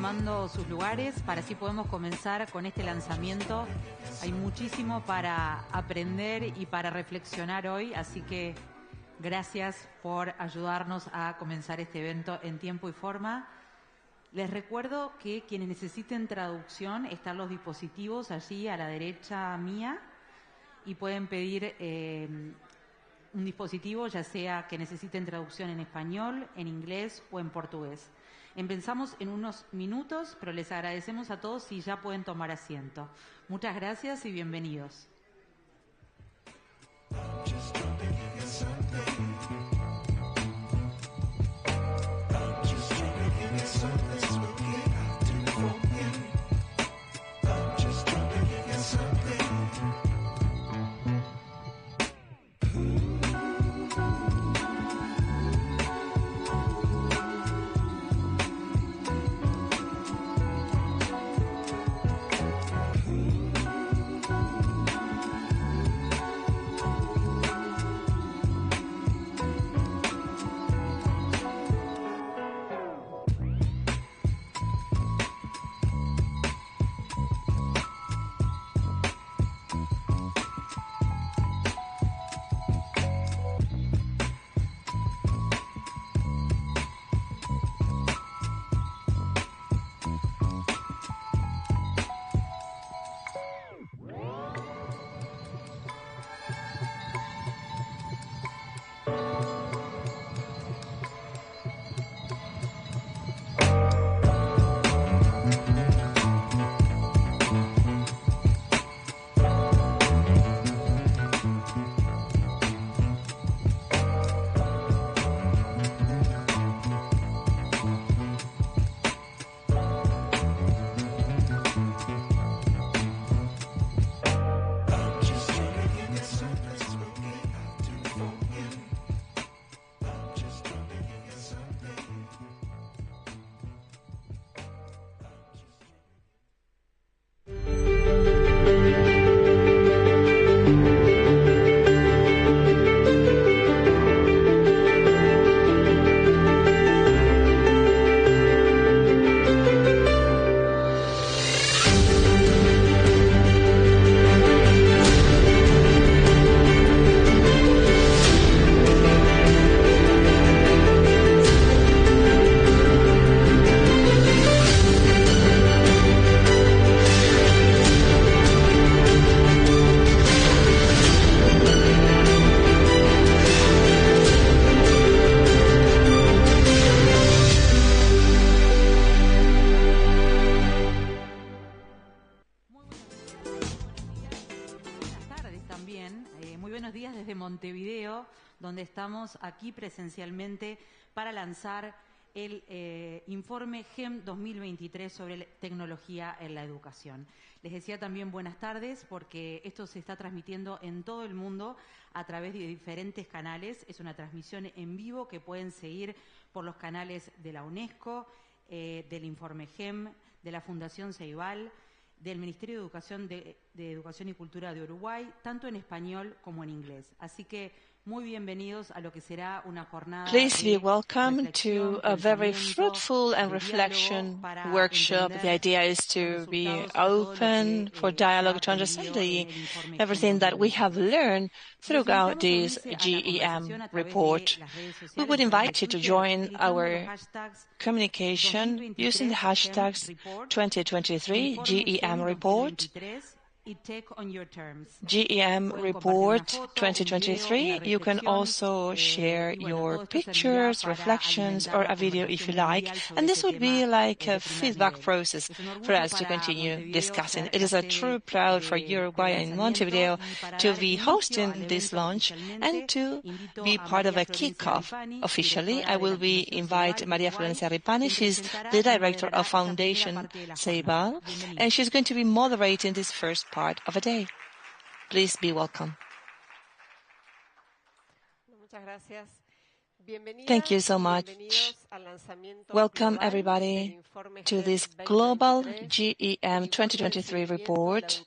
tomando sus lugares para así podemos comenzar con este lanzamiento. Hay muchísimo para aprender y para reflexionar hoy, así que gracias por ayudarnos a comenzar este evento en tiempo y forma. Les recuerdo que quienes necesiten traducción están los dispositivos allí a la derecha mía y pueden pedir un dispositivo, ya sea que necesiten traducción en español, en inglés o en portugués. Empezamos en unos minutos, pero les agradecemos a todos si ya pueden tomar asiento. Muchas gracias y bienvenidos. Montevideo, donde estamos aquí presencialmente para lanzar el informe GEM 2023 sobre tecnología en la educación. Les decía también buenas tardes porque esto se está transmitiendo en todo el mundo a través de diferentes canales. Es una transmisión en vivo que pueden seguir por los canales de la UNESCO, del informe GEM, de la Fundación Ceibal, del Ministerio de Educación y Cultura de Uruguay, tanto en español como en inglés. Así que muy bienvenidos a lo que será una jornada. Please be welcome to a very fruitful and reflection workshop. The idea is to be open for dialogue, to understand everything that we have learned throughout this GEM report. We would invite you to join our communication using the hashtags 2023 GEM report, GEM Report 2023. You can also share your pictures, reflections, or a video if you like. And this would be like a feedback process for us to continue discussing. It is a true proud for Uruguay and Montevideo to be hosting this launch and to be part of a kickoff. Officially, I will be invite Maria Florencia Ripani. She's the director of Foundation Ceibal, and she's going to be moderating this first part of a day. Please be welcome. Thank you so much. Welcome everybody to this global GEM 2023 report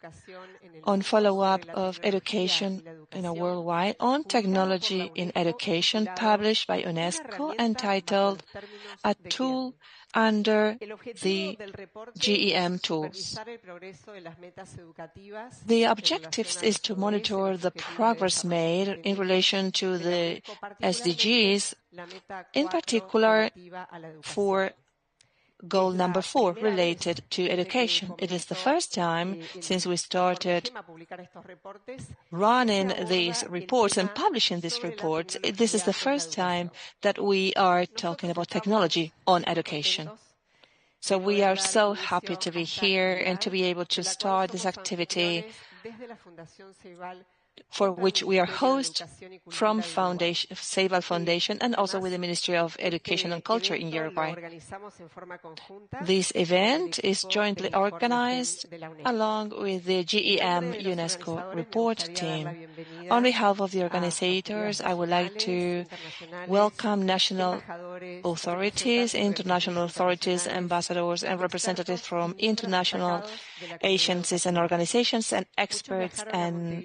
on follow-up of education worldwide on technology in education, published by UNESCO, entitled A Tool under the GEM tools. The objectives is to monitor the progress made in relation to the SDGs, in particular for goal number 4, related to education. It is the first time since we started running these reports and publishing these reports. This is the first time that we are talking about technology on education. So we are so happy to be here and to be able to start this activity for which we are host from Ceibal Foundation and also with the Ministry of Education and Culture in Uruguay. This event is jointly organized along with the GEM UNESCO report team. On behalf of the organizers, I would like to welcome national authorities, international authorities, ambassadors, and representatives from international agencies and organizations and experts and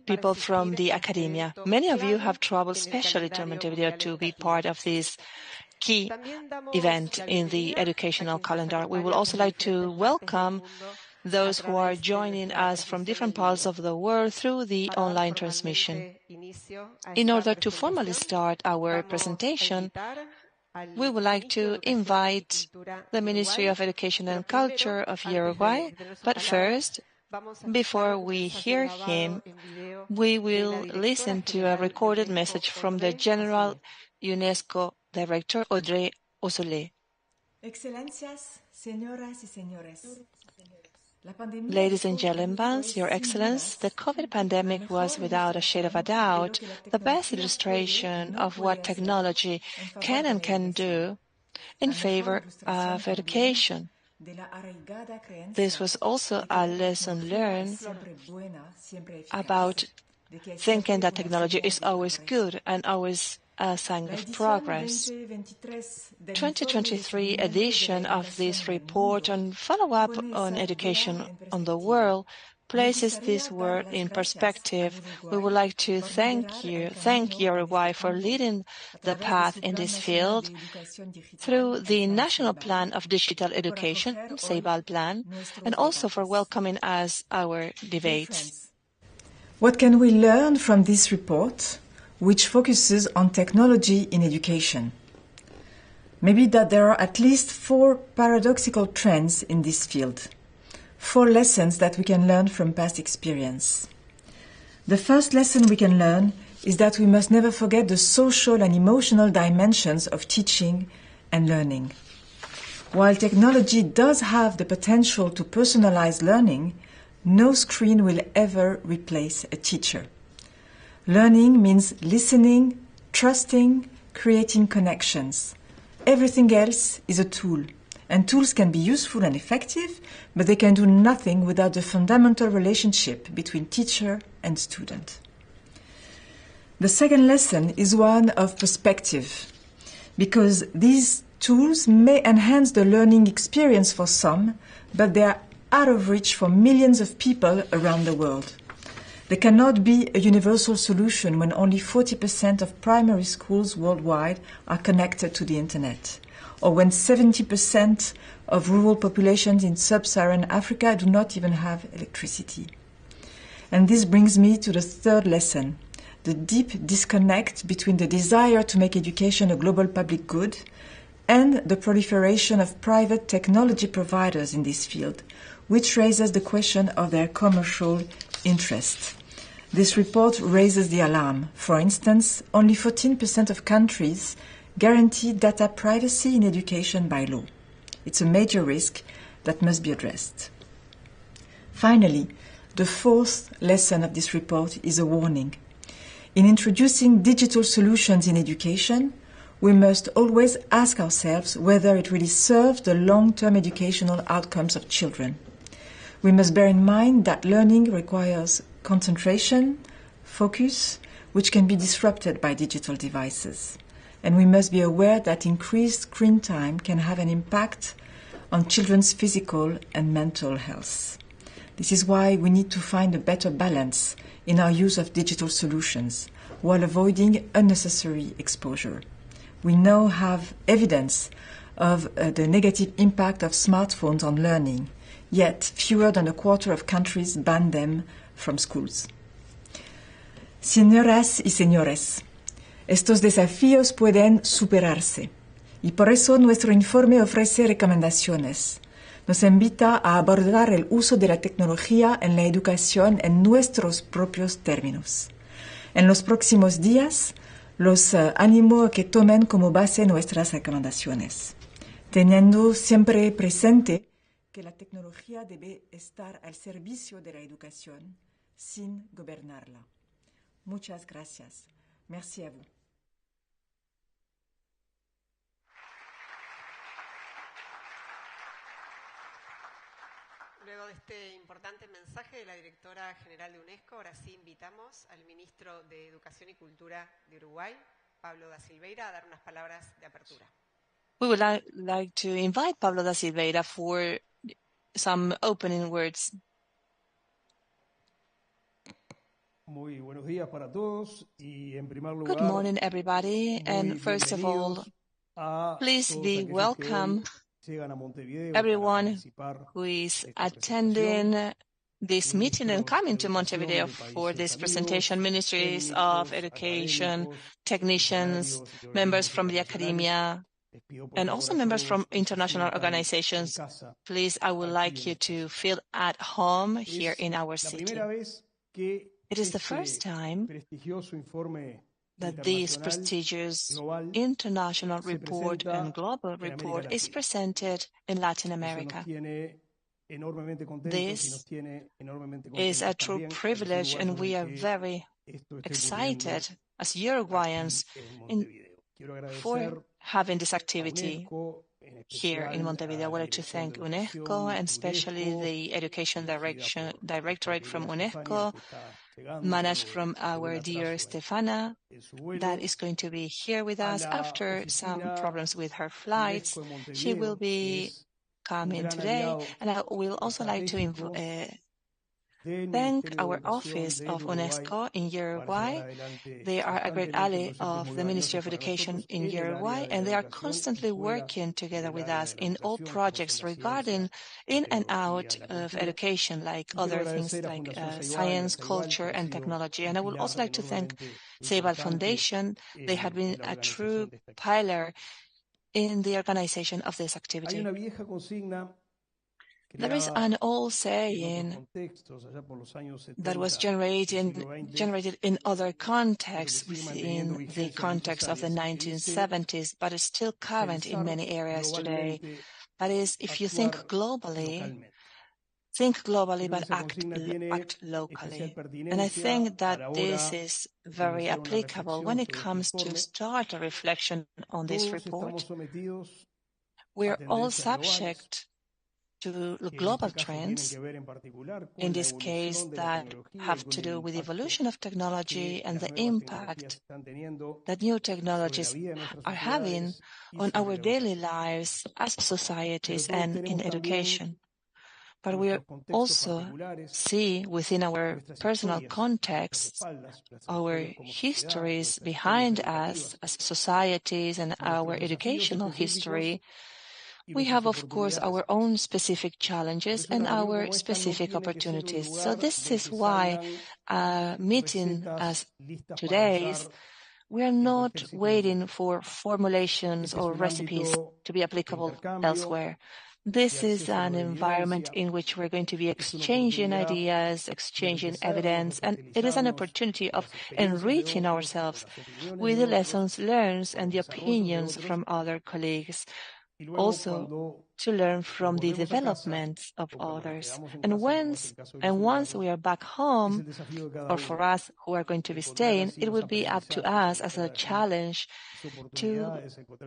people from the academia. Many of you have traveled specially to Montevideo to be part of this key event in the educational calendar. We would also like to welcome those who are joining us from different parts of the world through the online transmission. In order to formally start our presentation, we would like to invite the Ministry of Education and Culture of Uruguay, but first, before we hear him, we will listen to a recorded message from the General UNESCO Director, Audrey Ossolet. Excelencias, señoras y señores. Ladies and gentlemen, Your Excellence, the COVID pandemic was without a shade of a doubt the best illustration of what technology can and can do in favor of education. This was also a lesson learned about thinking that technology is always good and always a sign of progress. 2023 edition of this report on follow-up on education on the world places this work in perspective. We would like to thank Uruguay for leading the path in this field through the National Plan of Digital Education, Ceibal Plan, and also for welcoming us our debates. What can we learn from this report, which focuses on technology in education? Maybe that there are at least 4 paradoxical trends in this field. 4 lessons that we can learn from past experience. The first lesson we can learn is that we must never forget the social and emotional dimensions of teaching and learning. While technology does have the potential to personalize learning, no screen will ever replace a teacher. Learning means listening, trusting, creating connections. Everything else is a tool. And tools can be useful and effective, but they can do nothing without the fundamental relationship between teacher and student. The second lesson is one of perspective, because these tools may enhance the learning experience for some, but they are out of reach for millions of people around the world. There cannot be a universal solution when only 40% of primary schools worldwide are connected to the internet, or when 70% of rural populations in sub-Saharan Africa do not even have electricity. And this brings me to the third lesson, the deep disconnect between the desire to make education a global public good and the proliferation of private technology providers in this field, which raises the question of their commercial interest. This report raises the alarm. For instance, only 14% of countries guarantee data privacy in education by law. It's a major risk that must be addressed. Finally, the fourth lesson of this report is a warning. In introducing digital solutions in education, we must always ask ourselves whether it really serves the long-term educational outcomes of children. We must bear in mind that learning requires concentration, focus, which can be disrupted by digital devices. And we must be aware that increased screen time can have an impact on children's physical and mental health. This is why we need to find a better balance in our use of digital solutions while avoiding unnecessary exposure. We now have evidence of the negative impact of smartphones on learning, yet fewer than a quarter of countries ban them from schools. Señoras y señores, estos desafíos pueden superarse y por eso nuestro informe ofrece recomendaciones. Nos invita a abordar el uso de la tecnología en la educación en nuestros propios términos. En los próximos días, los animo a que tomen como base nuestras recomendaciones, teniendo siempre presente que la tecnología debe estar al servicio de la educación sin gobernarla. Muchas gracias. Merci à vous. Luego de este importante mensaje de la directora general de UNESCO, ahora sí invitamos al ministro de Educación y Cultura de Uruguay, Pablo da Silveira, a dar unas palabras de apertura. We would like to invite Pablo da Silveira for some opening words. Muy buenos días para todos y en primer lugar, Good morning, everybody, and first of all, please be welcome everyone who is attending this meeting and coming to Montevideo for this presentation. Ministries of Education, technicians, members from the academia, and also members from international organizations. Please, I would like you to feel at home here in our city. It is the first time that this prestigious international report and global report is presented in Latin America. This is a true privilege, and we are very excited as Uruguayans for having this activity here in Montevideo. I would like to thank UNESCO and especially the Education Directorate from UNESCO, managed from our dear Stefana, that is going to be here with us after some problems with her flights. She will be coming today, and I will also like to thank our office of UNESCO in Uruguay. They are a great ally of the Ministry of Education in Uruguay, and they are constantly working together with us in all projects regarding in and out of education, like other things like science, culture, and technology. And I would also like to thank Ceibal Foundation. They have been a true pillar in the organization of this activity. There is an old saying that was generated in other contexts within the context of the 1970s, but is still current in many areas today. That is, if you think globally but act locally. And I think that this is very applicable when it comes to start a reflection on this report. We're all subject to global trends, in this case that have to do with the evolution of technology and the impact that new technologies are having on our daily lives as societies and in education. But we also see within our personal contexts, our histories behind us as societies and our educational history. We have, of course, our own specific challenges and our specific opportunities. So this is why a meeting as today's, we are not waiting for formulations or recipes to be applicable elsewhere. This is an environment in which we're going to be exchanging ideas, exchanging evidence, and it is an opportunity of enriching ourselves with the lessons learned and the opinions from other colleagues. Also, to learn from the developments of others. And once we are back home, or for us who are going to be staying, it will be up to us as a challenge to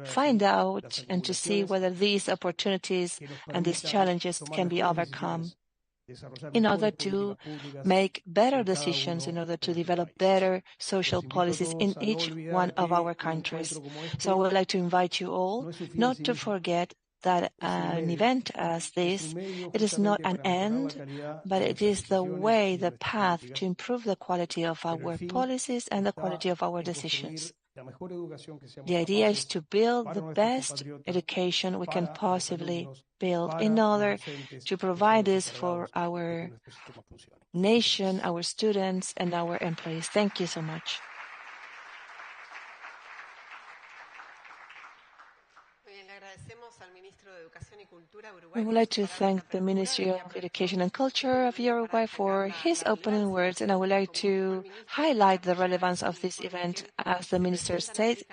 find out and to see whether these opportunities and these challenges can be overcome in order to make better decisions, in order to develop better social policies in each one of our countries. So I would like to invite you all not to forget that an event as this, it is not an end, but it is the way, the path to improve the quality of our policies and the quality of our decisions. The idea is to build the best education we can possibly build in order to provide this for our nation, our students, and our employees. Thank you so much. We would like to thank the Ministry of Education and Culture of Uruguay for his opening words, and I would like to highlight the relevance of this event. As the Minister said,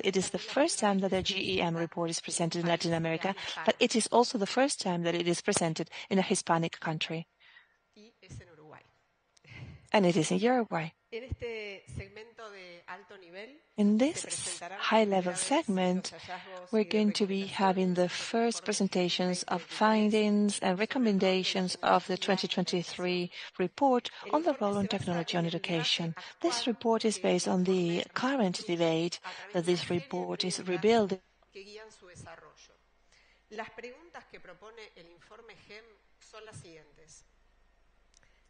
it is the first time that a GEM report is presented in Latin America, but it is also the first time that it is presented in a Hispanic country. And it is in Uruguay. In this high-level segment, we're going to be having the first presentations of findings and recommendations of the 2023 report on the role of technology on education. This report is based on the current debate that this report is rebuilding. Las preguntas que propone el informe GEM son las siguientes.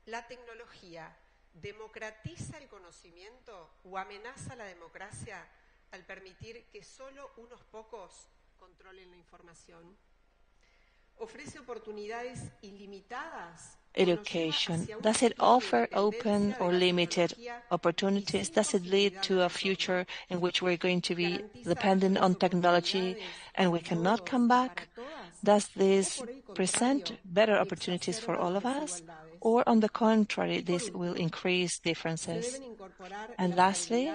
¿La tecnología democratiza el conocimiento o amenaza la democracia al permitir que solo unos pocos controlen la información? ¿Ofrece oportunidades ilimitadas? Education. Does it offer open or limited opportunities? Does it lead to a future in which we're going to be dependent on technology and we cannot come back? Does this present better opportunities for all of us? Or on the contrary, this will increase differences? And lastly,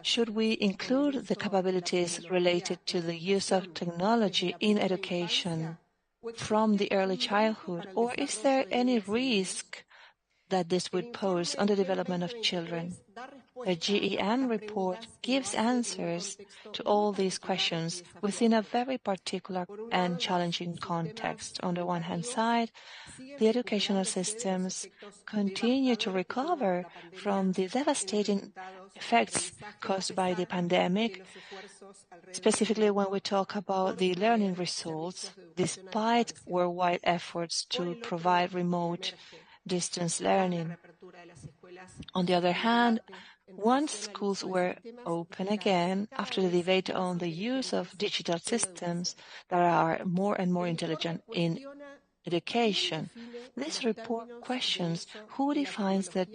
should we include the capabilities related to the use of technology in education from the early childhood, or is there any risk that this would pose on the development of children? The GEM report gives answers to all these questions within a very particular and challenging context. On the one hand side, the educational systems continue to recover from the devastating effects caused by the pandemic, specifically when we talk about the learning results, despite worldwide efforts to provide remote distance learning. On the other hand, once schools were open again, after the debate on the use of digital systems that are more and more intelligent in education, this report questions who defines the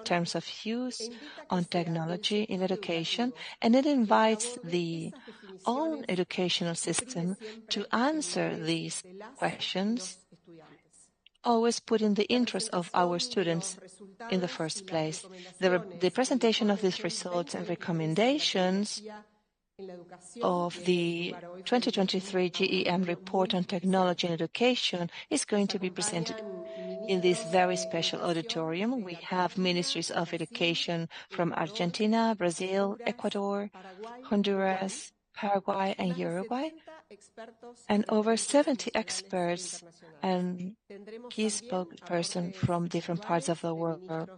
terms of use on technology in education, and it invites the own educational system to answer these questions, always putting the interests of our students in the first place. The presentation of these results and recommendations of the 2023 GEM report on technology and education is going to be presented in this very special auditorium. We have ministries of education from Argentina, Brazil, Ecuador, Honduras, Paraguay, and Uruguay, and over 70 experts and key spokespersons from different parts of the world.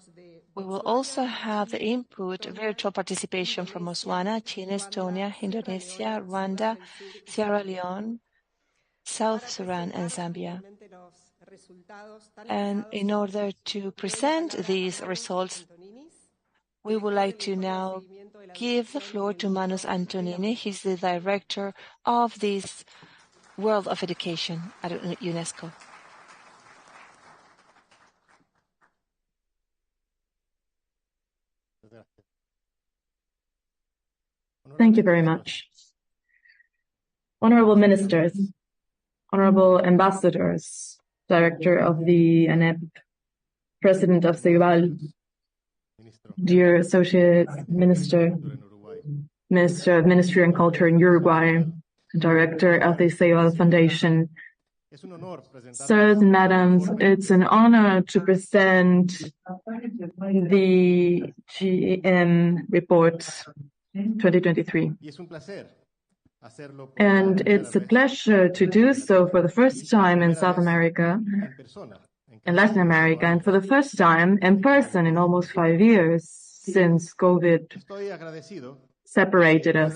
We will also have the virtual participation from Botswana, Chile, Estonia, Indonesia, Rwanda, Sierra Leone, South Sudan, and Zambia. And in order to present these results, we would like to now give the floor to Manos Antonini. He's the director of this World of Education at UNESCO. Thank you very much. Honorable ministers, honorable ambassadors, director of the ANEP, president of Ceibal, dear associate minister, minister of Ministry and Culture in Uruguay, director of the Ceibal Foundation, sirs and madams, it's an honor to present the GEM report 2023. And it's a pleasure to do so for the first time in South America, in Latin America, and for the first time in person in almost 5 years since COVID separated us.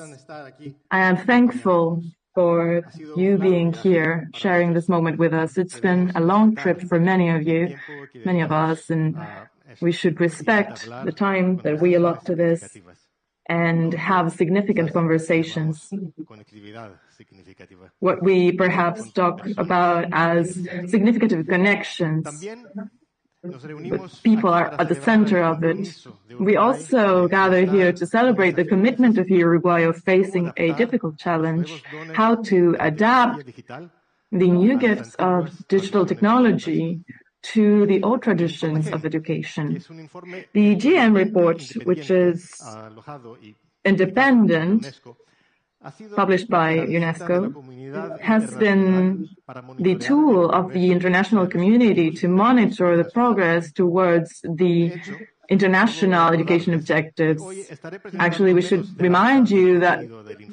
I am thankful for you being here, sharing this moment with us. It's been a long trip for many of you, many of us, and we should respect the time that we allot to this and have significant conversations. What we perhaps talk about as significant connections. But people are at the center of it. We also gather here to celebrate the commitment of Uruguay of facing a difficult challenge, how to adapt the new gifts of digital technology to the old traditions of education. The GM report, which is independent, published by UNESCO, has been the tool of the international community to monitor the progress towards the international education objectives. Actually, we should remind you that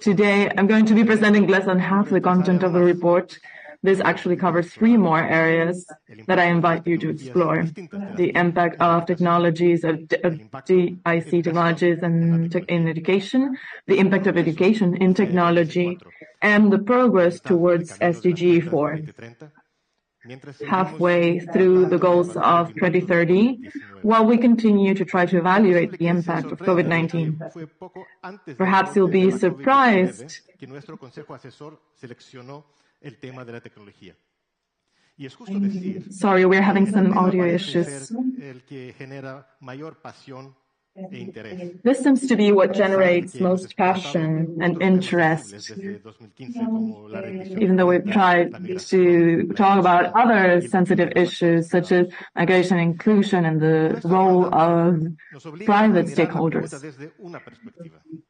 today I'm going to be presenting less than half the content of the report. This actually covers 3 more areas that I invite you to explore. The impact of technologies, of DIC technologies in education, the impact of education in technology, and the progress towards SDG 4. Halfway through the goals of 2030, while we continue to try to evaluate the impact of COVID-19. Perhaps you'll be surprised Sorry, we're having some audio issues. This seems to be what generates most passion and interest. Even though we've tried to talk about other sensitive issues such as migration, inclusion, and the role of private stakeholders.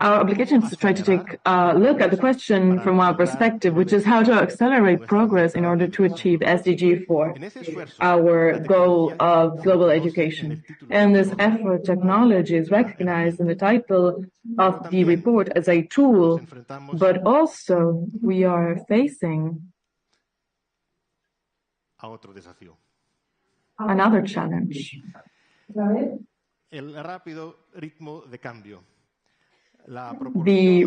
Our obligation is to try to take a look at the question from our perspective, which is how to accelerate progress in order to achieve SDG 4, our goal of global education. And this effort, technology, is recognized in the title of the report as a tool, but also we are facing another challenge. The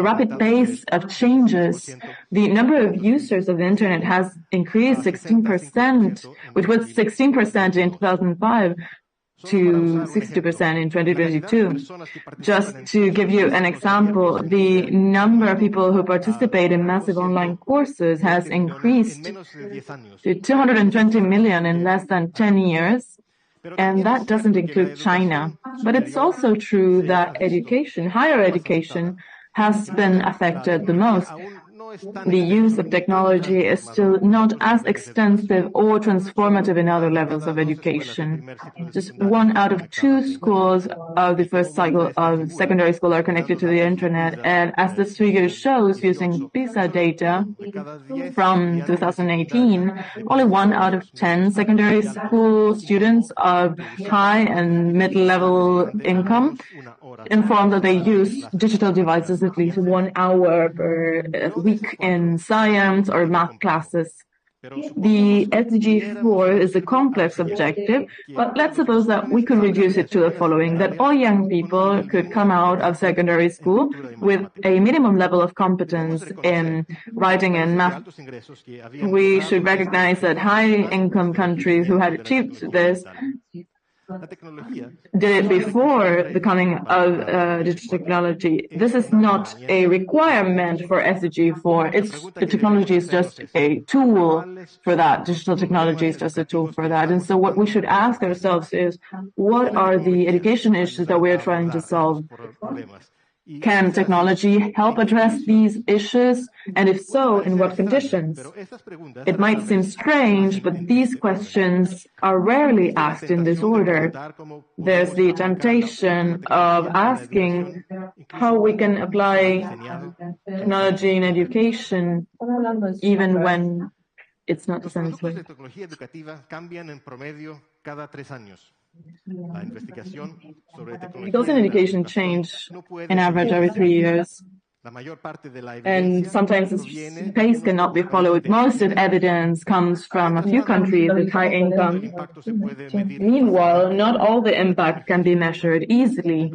rapid pace of changes, the number of users of the internet has increased 16%, which was 16% in 2005 to 60% in 2022. Just to give you an example, the number of people who participate in massive online courses has increased to 220 million in less than 10 years. And that doesn't include China. But it's also true that education, higher education, has been affected the most. The use of technology is still not as extensive or transformative in other levels of education. Just 1 out of 2 schools of the first cycle of secondary school are connected to the internet. And as this figure shows, using PISA data from 2018, only 1 out of 10 secondary school students of high and mid-level income inform that they use digital devices at least 1 hour per week in science or math classes. The SDG 4 is a complex objective, but let's suppose that we could reduce it to the following, that all young people could come out of secondary school with a minimum level of competence in writing and math. We should recognize that high-income countries who had achieved this did it before the coming of digital technology. This is not a requirement for SDG 4. The technology is just a tool for that. Digital technology is just a tool for that. And so what we should ask ourselves is, what are the education issues that we are trying to solve? Can technology help address these issues? And if so, in what conditions? It might seem strange, but these questions are rarely asked in this order. There's the temptation of asking how we can apply technology in education, even when it's not the same way. Goals in education change in average every 3 years. And sometimes this pace cannot be followed. Most of evidence comes from a few countries with high income. Meanwhile, not all the impact can be measured easily.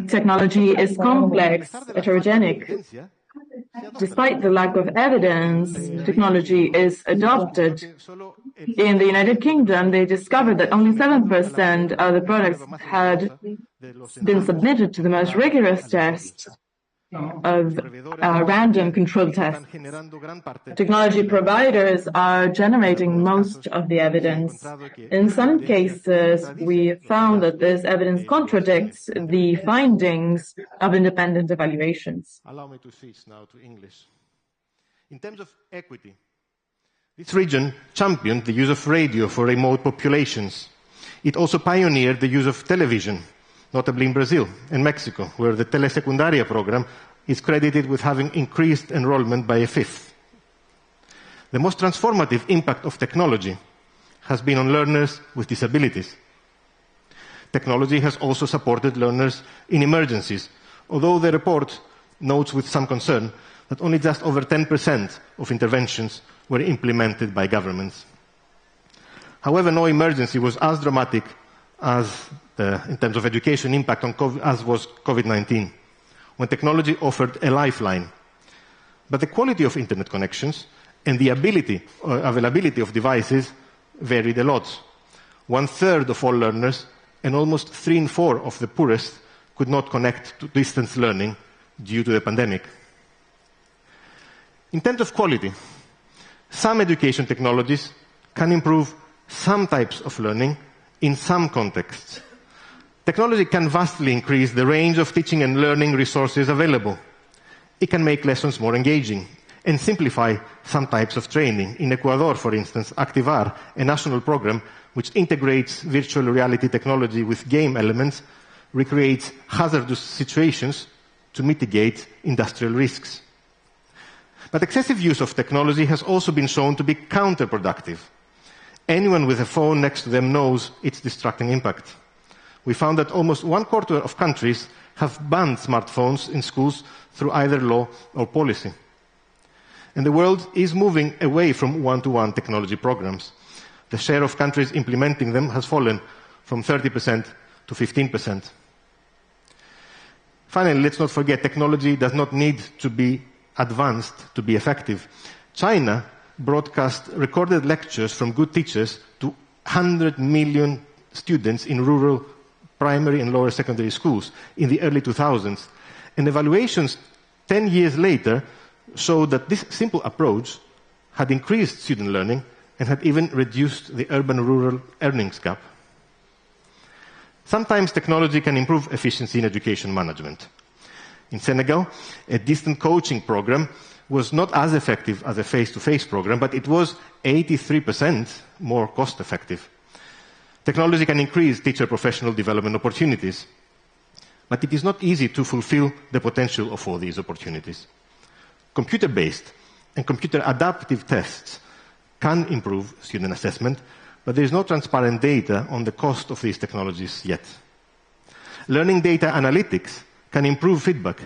Technology is complex, heterogenic. Despite the lack of evidence, technology is adopted. In the United Kingdom, they discovered that only 7% of the products had been submitted to the most rigorous test of random control tests. Technology providers are generating most of the evidence. In some cases, we found that this evidence contradicts the findings of independent evaluations. Allow me to switch now to English. In terms of equity, this region championed the use of radio for remote populations. It also pioneered the use of television, notably in Brazil and Mexico, where the telesecundaria program is credited with having increased enrollment by a fifth. The most transformative impact of technology has been on learners with disabilities. Technology has also supported learners in emergencies, although the report notes with some concern that only just over 10% of interventions were implemented by governments. However, no emergency was as dramatic as in terms of education impact on COVID, as was COVID-19, when technology offered a lifeline. But the quality of internet connections and the availability of devices varied a lot. 1/3 of all learners and almost 3 in 4 of the poorest could not connect to distance learning due to the pandemic. In terms of quality, some education technologies can improve some types of learning in some contexts. Technology can vastly increase the range of teaching and learning resources available. It can make lessons more engaging and simplify some types of training. In Ecuador, for instance, Activar, a national program which integrates virtual reality technology with game elements, recreates hazardous situations to mitigate industrial risks. But excessive use of technology has also been shown to be counterproductive. Anyone with a phone next to them knows its distracting impact. We found that almost 1/4 of countries have banned smartphones in schools through either law or policy. And the world is moving away from one-to-one technology programs. The share of countries implementing them has fallen from 30% to 15%. Finally, let's not forget, technology does not need to be advanced to be effective. China broadcast recorded lectures from good teachers to 100 million students in rural primary and lower secondary schools in the early 2000s. And evaluations 10 years later showed that this simple approach had increased student learning and had even reduced the urban-rural earnings gap. Sometimes technology can improve efficiency in education management. In Senegal, a distant coaching program was not as effective as a face-to-face program, but it was 83% more cost-effective. Technology can increase teacher professional development opportunities, but it is not easy to fulfill the potential of all these opportunities. Computer-based and computer-adaptive tests can improve student assessment, but there is no transparent data on the cost of these technologies yet. Learning data analytics can improve feedback,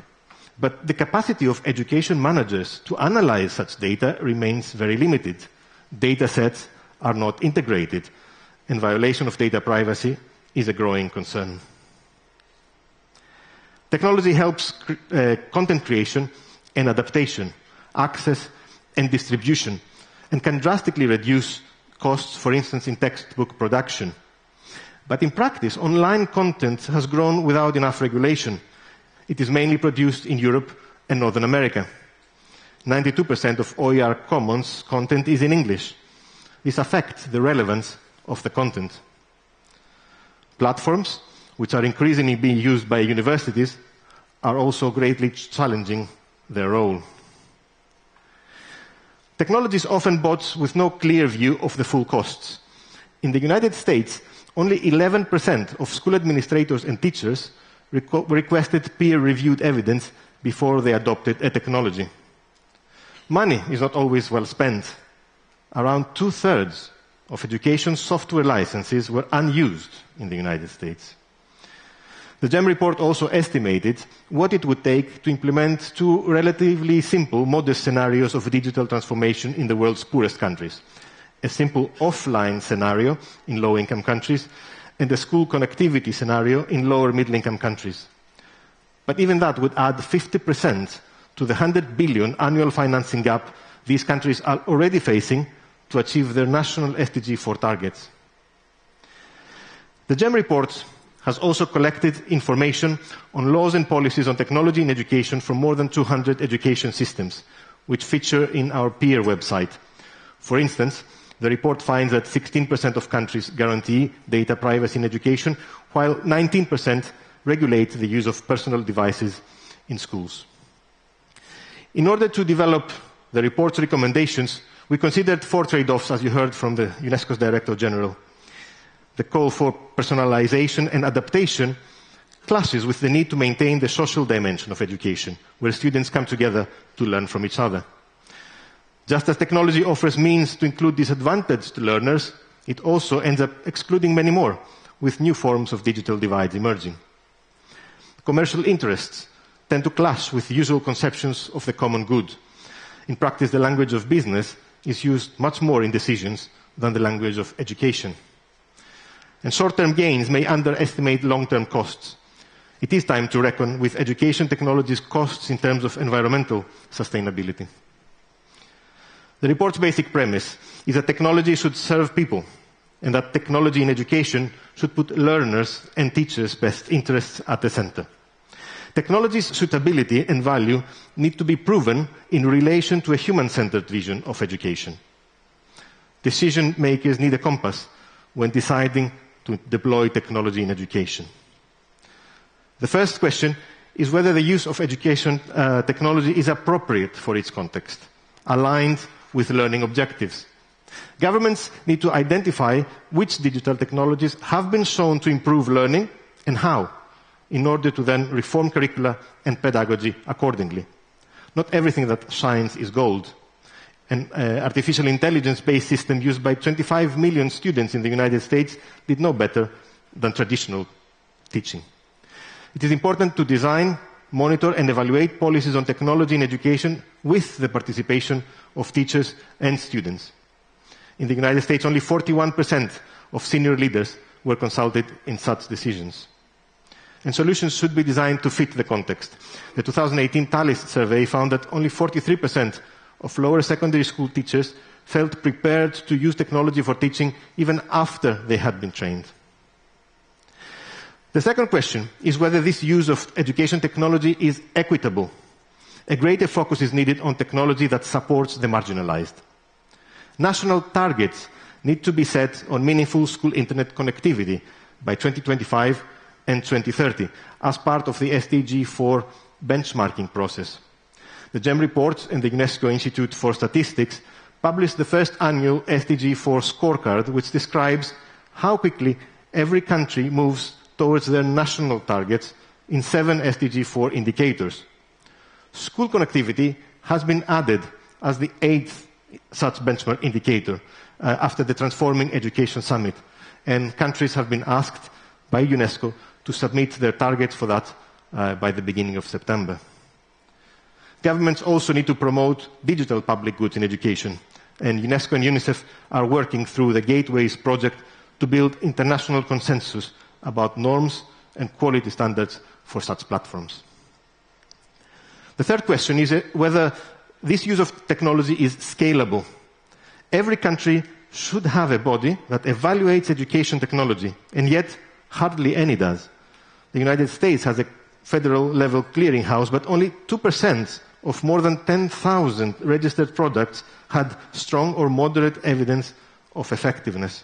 but the capacity of education managers to analyze such data remains very limited. Data sets are not integrated, and violation of data privacy is a growing concern. Technology helps content creation and adaptation, access and distribution, and can drastically reduce costs, for instance, in textbook production. But in practice, online content has grown without enough regulation. It is mainly produced in Europe and Northern America. 92% of OER Commons content is in English. This affects the relevance of the content. Platforms, which are increasingly being used by universities, are also greatly challenging their role. Technology is often bought with no clear view of the full costs. In the United States, only 11% of school administrators and teachers requested peer-reviewed evidence before they adopted a technology. Money is not always well spent. Around 2/3 of education software licenses were unused in the United States. The GEM report also estimated what it would take to implement 2 relatively simple, modest scenarios of digital transformation in the world's poorest countries. A simple offline scenario in low-income countries and a school connectivity scenario in lower middle-income countries. But even that would add 50% to the 100 billion annual financing gap these countries are already facing to achieve their national SDG 4 targets. The GEM report has also collected information on laws and policies on technology in education from more than 200 education systems, which feature in our peer website. For instance, the report finds that 16% of countries guarantee data privacy in education, while 19% regulate the use of personal devices in schools. In order to develop the report's recommendations, we considered 4 trade-offs, as you heard from the UNESCO's Director General. The call for personalization and adaptation clashes with the need to maintain the social dimension of education, where students come together to learn from each other. Just as technology offers means to include disadvantaged learners, it also ends up excluding many more, with new forms of digital divides emerging. Commercial interests tend to clash with usual conceptions of the common good. In practice, the language of business is used much more in decisions than the language of education. And short-term gains may underestimate long-term costs. It is time to reckon with education technology's costs in terms of environmental sustainability. The report's basic premise is that technology should serve people, and that technology in education should put learners' and teachers' best interests at the center. Technology's suitability and value need to be proven in relation to a human-centered vision of education. Decision makers need a compass when deciding to deploy technology in education. The first question is whether the use of education technology is appropriate for its context, aligned with learning objectives. Governments need to identify which digital technologies have been shown to improve learning and how, in order to then reform curricula and pedagogy accordingly. Not everything that shines is gold. An artificial intelligence-based system used by 25 million students in the United States did no better than traditional teaching. It is important to design, monitor, and evaluate policies on technology in education with the participation of teachers and students. In the United States, only 41% of senior leaders were consulted in such decisions. And solutions should be designed to fit the context. The 2018 TALIS survey found that only 43% of lower secondary school teachers felt prepared to use technology for teaching even after they had been trained. The second question is whether this use of education technology is equitable. A greater focus is needed on technology that supports the marginalized. National targets need to be set on meaningful school internet connectivity by 2025 and 2030 as part of the SDG 4 benchmarking process. The GEM report and the UNESCO Institute for Statistics published the first annual SDG 4 scorecard, which describes how quickly every country moves towards their national targets in 7 SDG 4 indicators. School connectivity has been added as the 8th such benchmark indicator after the Transforming Education Summit, and countries have been asked by UNESCO to submit their targets for that by the beginning of September. Governments also need to promote digital public goods in education, and UNESCO and UNICEF are working through the Gateways project to build international consensus about norms and quality standards for such platforms. The third question is whether this use of technology is scalable. Every country should have a body that evaluates education technology, and yet hardly any does. The United States has a federal-level clearinghouse, but only 2% of more than 10,000 registered products had strong or moderate evidence of effectiveness.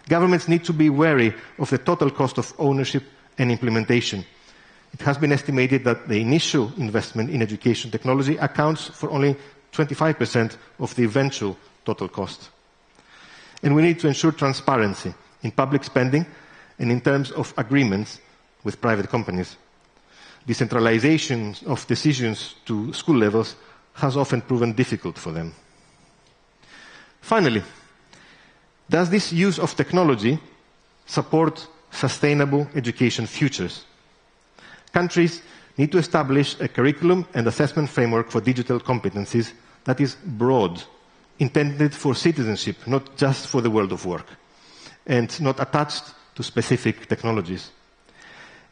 Governments need to be wary of the total cost of ownership and implementation. It has been estimated that the initial investment in education technology accounts for only 25% of the eventual total cost. And we need to ensure transparency in public spending and in terms of agreements with private companies. Decentralization of decisions to school levels has often proven difficult for them. Finally, does this use of technology support sustainable education futures? Countries need to establish a curriculum and assessment framework for digital competencies that is broad, intended for citizenship, not just for the world of work, and not attached to specific technologies.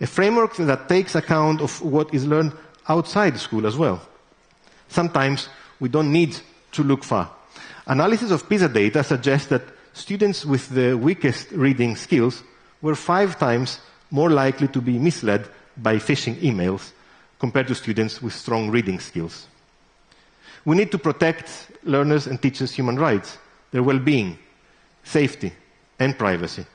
A framework that takes account of what is learned outside school as well, Sometimes we don't need to look far. Analysis of PISA data suggests that students with the weakest reading skills were 5 times more likely to be misled by phishing emails compared to students with strong reading skills. We need to protect learners' and teachers' human rights, their well-being, safety, and privacy.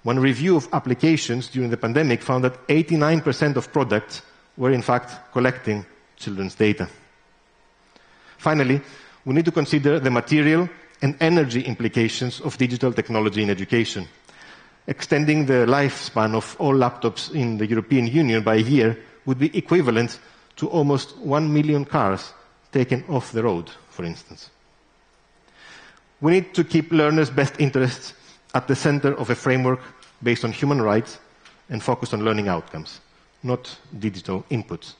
One review of applications during the pandemic found that 89% of products were in fact collecting children's data. Finally, we need to consider the material and energy implications of digital technology in education. Extending the lifespan of all laptops in the European Union by a year would be equivalent to almost 1 million cars taken off the road, for instance. We need to keep learners' best interests at the center of a framework based on human rights and focused on learning outcomes, not digital inputs.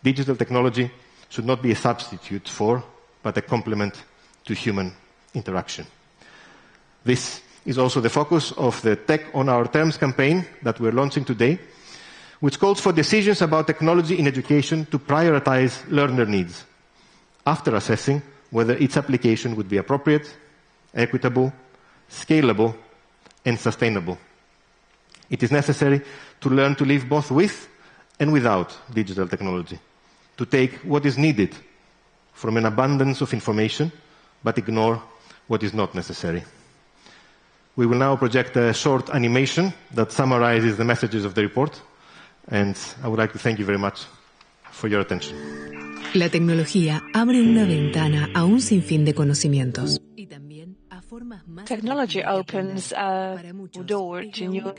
Digital technology should not be a substitute for, but a complement to human interaction. This is also the focus of the Tech on Our Terms campaign that we're launching today, which calls for decisions about technology in education to prioritize learner needs, after assessing whether its application would be appropriate, equitable, scalable, and sustainable. It is necessary to learn to live both with and without digital technology, to take what is needed from an abundance of information, but ignore what is not necessary. We will now project a short animation that summarizes the messages of the report, and I would like to thank you very much for your attention. La tecnología abre una ventana a un sinfín de conocimientos. Technology opens a door to new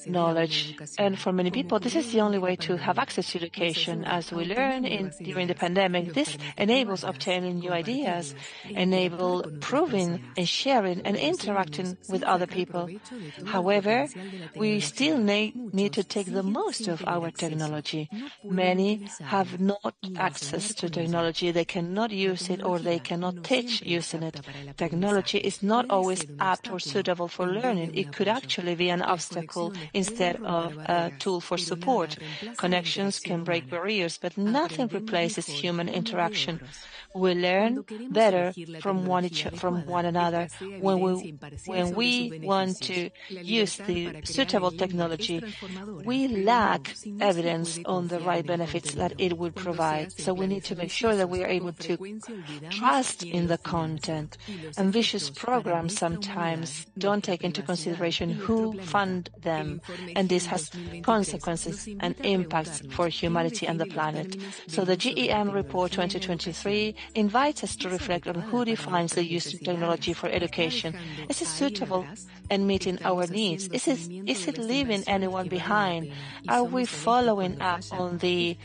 knowledge, and for many people, this is the only way to have access to education. As we learned during the pandemic, this enables obtaining new ideas, enable proving and sharing and interacting with other people. However, we still need to take the most of our technology. Many have not access to technology. They cannot use it, or they cannot teach using it. Technology is not always apt or suitable for learning. It could actually be an obstacle instead of a tool for support. Connections can break barriers, but nothing replaces human interaction. We learn better from one another when we want to use the suitable technology. We lack evidence on the right benefits that it would provide. So we need to make sure that we are able to trust in the content. Ambitious programs sometimes don't take into consideration who fund them, and this has consequences and impacts for humanity and the planet. So the GEM Report 2023 invites us to reflect on who defines the use of technology for education. Is it suitable and meeting our needs? Is it leaving anyone behind? Are we following up on the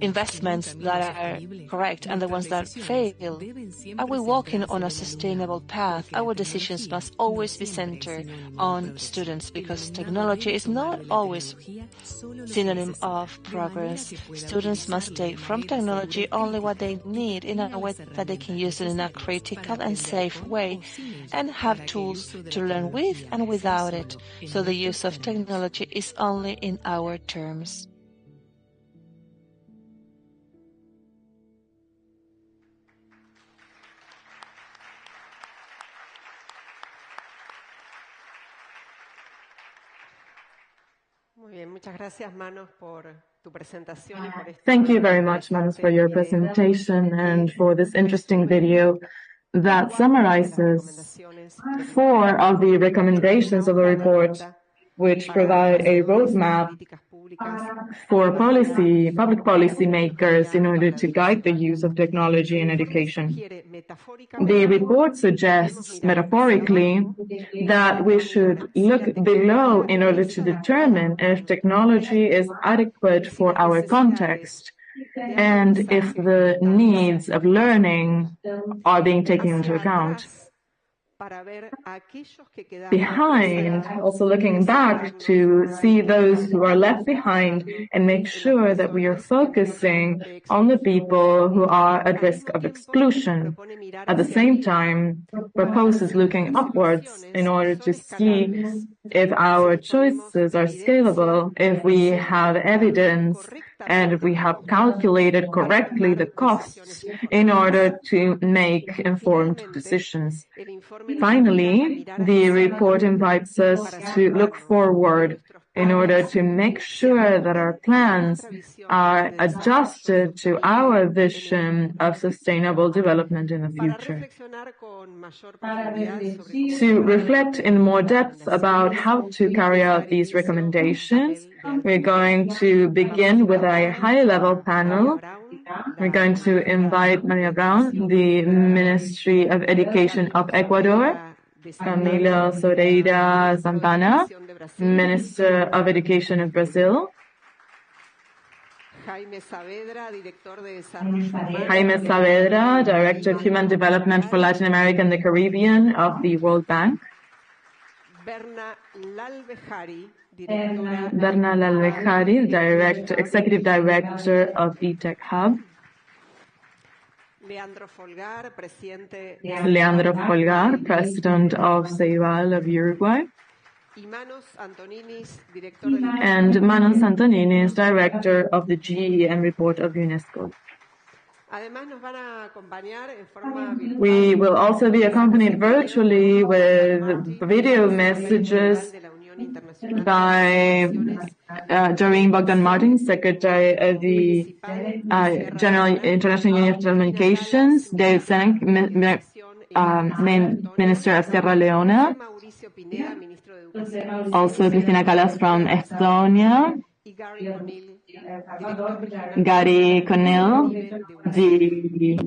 investments that are correct and the ones that fail? Are we walking on a sustainable path? Our decisions must always be centered on students, because technology is not always synonym of progress. Students must take from technology only what they need in a way that they can use it in a critical and safe way, and have tools to learn with and without it. So the use of technology is only in our terms. Thank you very much, Manos, for your presentation and for this interesting video that summarizes 4 of the recommendations of the report, which provide a roadmap for public policy makers in order to guide the use of technology in education. The report suggests, metaphorically, that we should look below in order to determine if technology is adequate for our context and if the needs of learning are being taken into account. Behind, also looking back to see those who are left behind and make sure that we are focusing on the people who are at risk of exclusion. At the same time, proposes looking upwards in order to see if our choices are scalable, if we have evidence and we have calculated correctly the costs in order to make informed decisions. Finally, the report invites us to look forward in order to make sure that our plans are adjusted to our vision of sustainable development in the future. To reflect in more depth about how to carry out these recommendations, we're going to begin with a high-level panel. We're going to invite Maria Brown, the Ministry of Education of Ecuador, Camilo Soreira Santana, Minister of Education of Brazil, Jaime Saavedra, Director of Human Development for Latin America and the Caribbean of the World Bank, Berna Lalvejari, Executive Director of edtech Hub, Leandro Folgar, President of Ceibal of Uruguay, and Manos Antoninis, Director of the GEM Report of UNESCO. We will also be accompanied virtually with video messages by Doreen Bogdan-Martin, Secretary of the General International Union of Telecommunications, David Senk, Minister of Sierra Leone, also Cristina Calas from Estonia, Gary Connell, the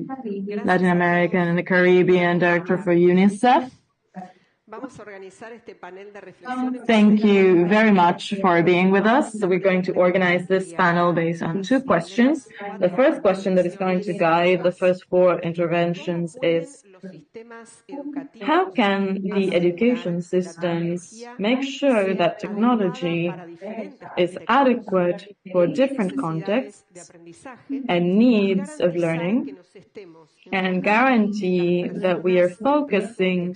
Latin American and the Caribbean Director for UNICEF. Thank you very much for being with us. So we're going to organize this panel based on two questions. The first question that is going to guide the first four interventions is: how can the education systems make sure that technology is adequate for different contexts and needs of learning, and guarantee that we are focusing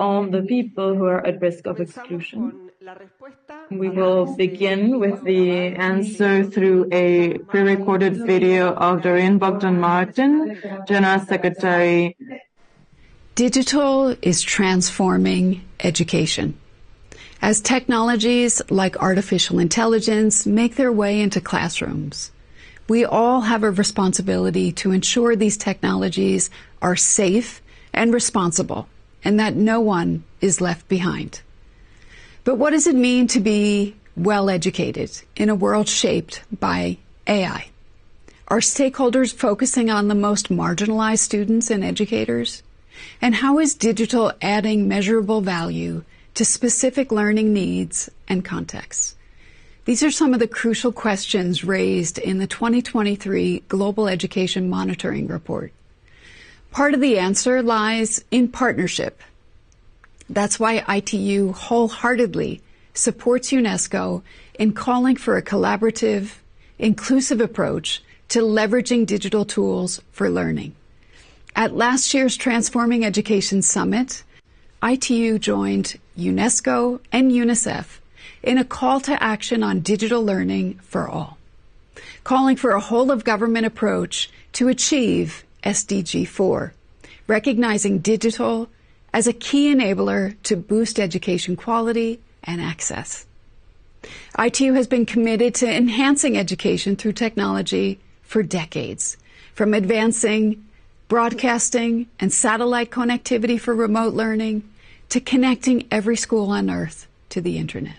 on the people who are at risk of exclusion? We will begin with the answer through a pre-recorded video of Doreen Bogdan-Martin, General Secretary. Digital is transforming education. As technologies like artificial intelligence make their way into classrooms, we all have a responsibility to ensure these technologies are safe and responsible, and that no one is left behind. But what does it mean to be well educated in a world shaped by AI? Are stakeholders focusing on the most marginalized students and educators? And how is digital adding measurable value to specific learning needs and contexts? These are some of the crucial questions raised in the 2023 Global Education Monitoring Report. Part of the answer lies in partnership. That's why ITU wholeheartedly supports UNESCO in calling for a collaborative, inclusive approach to leveraging digital tools for learning. At last year's Transforming Education Summit, ITU joined UNESCO and UNICEF in a call to action on digital learning for all, calling for a whole-of-government approach to achieve SDG 4, recognizing digital as a key enabler to boost education quality and access. ITU has been committed to enhancing education through technology for decades, from advancing broadcasting and satellite connectivity for remote learning to connecting every school on Earth to the Internet.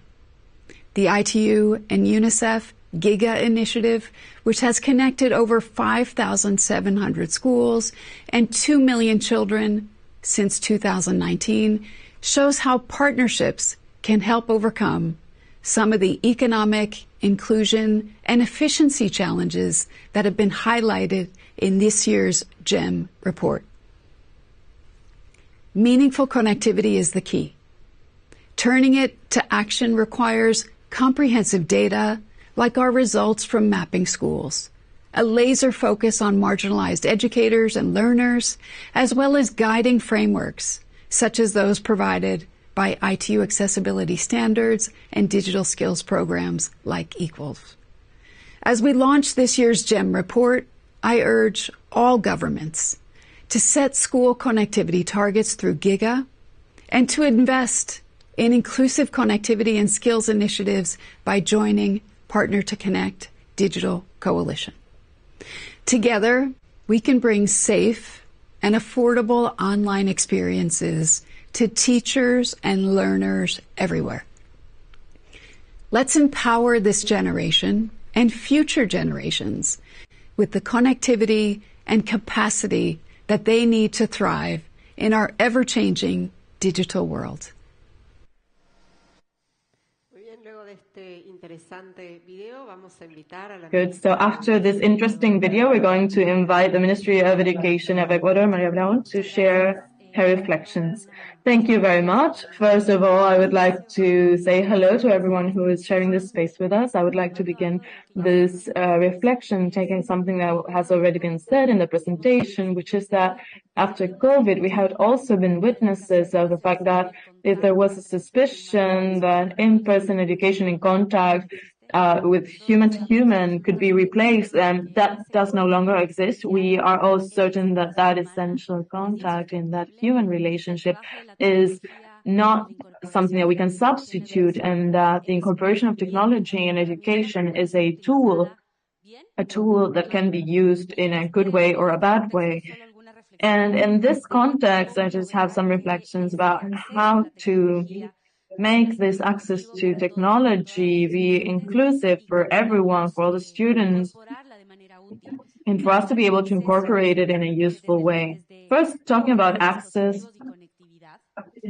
The ITU and UNICEF GIGA initiative, which has connected over 5,700 schools and 2 million children since 2019, shows how partnerships can help overcome some of the economic, inclusion, and efficiency challenges that have been highlighted in this year's GEM report. Meaningful connectivity is the key. Turning it to action requires comprehensive data, like our results from mapping schools, a laser focus on marginalized educators and learners, as well as guiding frameworks, such as those provided by ITU accessibility standards and digital skills programs like Equals. As we launch this year's GEM report, I urge all governments to set school connectivity targets through GIGA and to invest in inclusive connectivity and skills initiatives by joining Partner to Connect Digital Coalition. Together, we can bring safe and affordable online experiences to teachers and learners everywhere. Let's empower this generation and future generations with the connectivity and capacity that they need to thrive in our ever-changing digital world. Good. So after this interesting video, we're going to invite the Ministry of Education of Ecuador, Maria Brown, to share her reflections. Thank you very much. First of all, I would like to say hello to everyone who is sharing this space with us. I would like to begin this reflection taking something that has already been said in the presentation, which is that after COVID, we had also been witnesses of the fact that if there was a suspicion that in-person education and contact with human to human could be replaced, and that does no longer exist. We are all certain that that essential contact in that human relationship is not something that we can substitute, and that the incorporation of technology in education is a tool that can be used in a good way or a bad way. And in this context, I just have some reflections about how to make this access to technology be inclusive for everyone, for all the students, and for us to be able to incorporate it in a useful way. First, talking about access,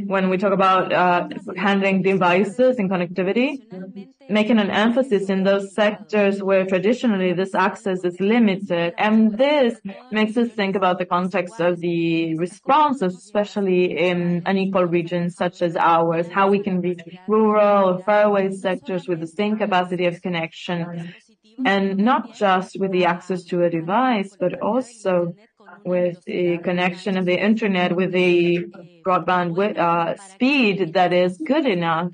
when we talk about handling devices and connectivity, making an emphasis in those sectors where traditionally this access is limited. And this makes us think about the context of the response, especially in unequal regions such as ours, how we can reach rural or faraway sectors with the same capacity of connection, and not just with the access to a device, but also with the connection of the internet with the broadband speed that is good enough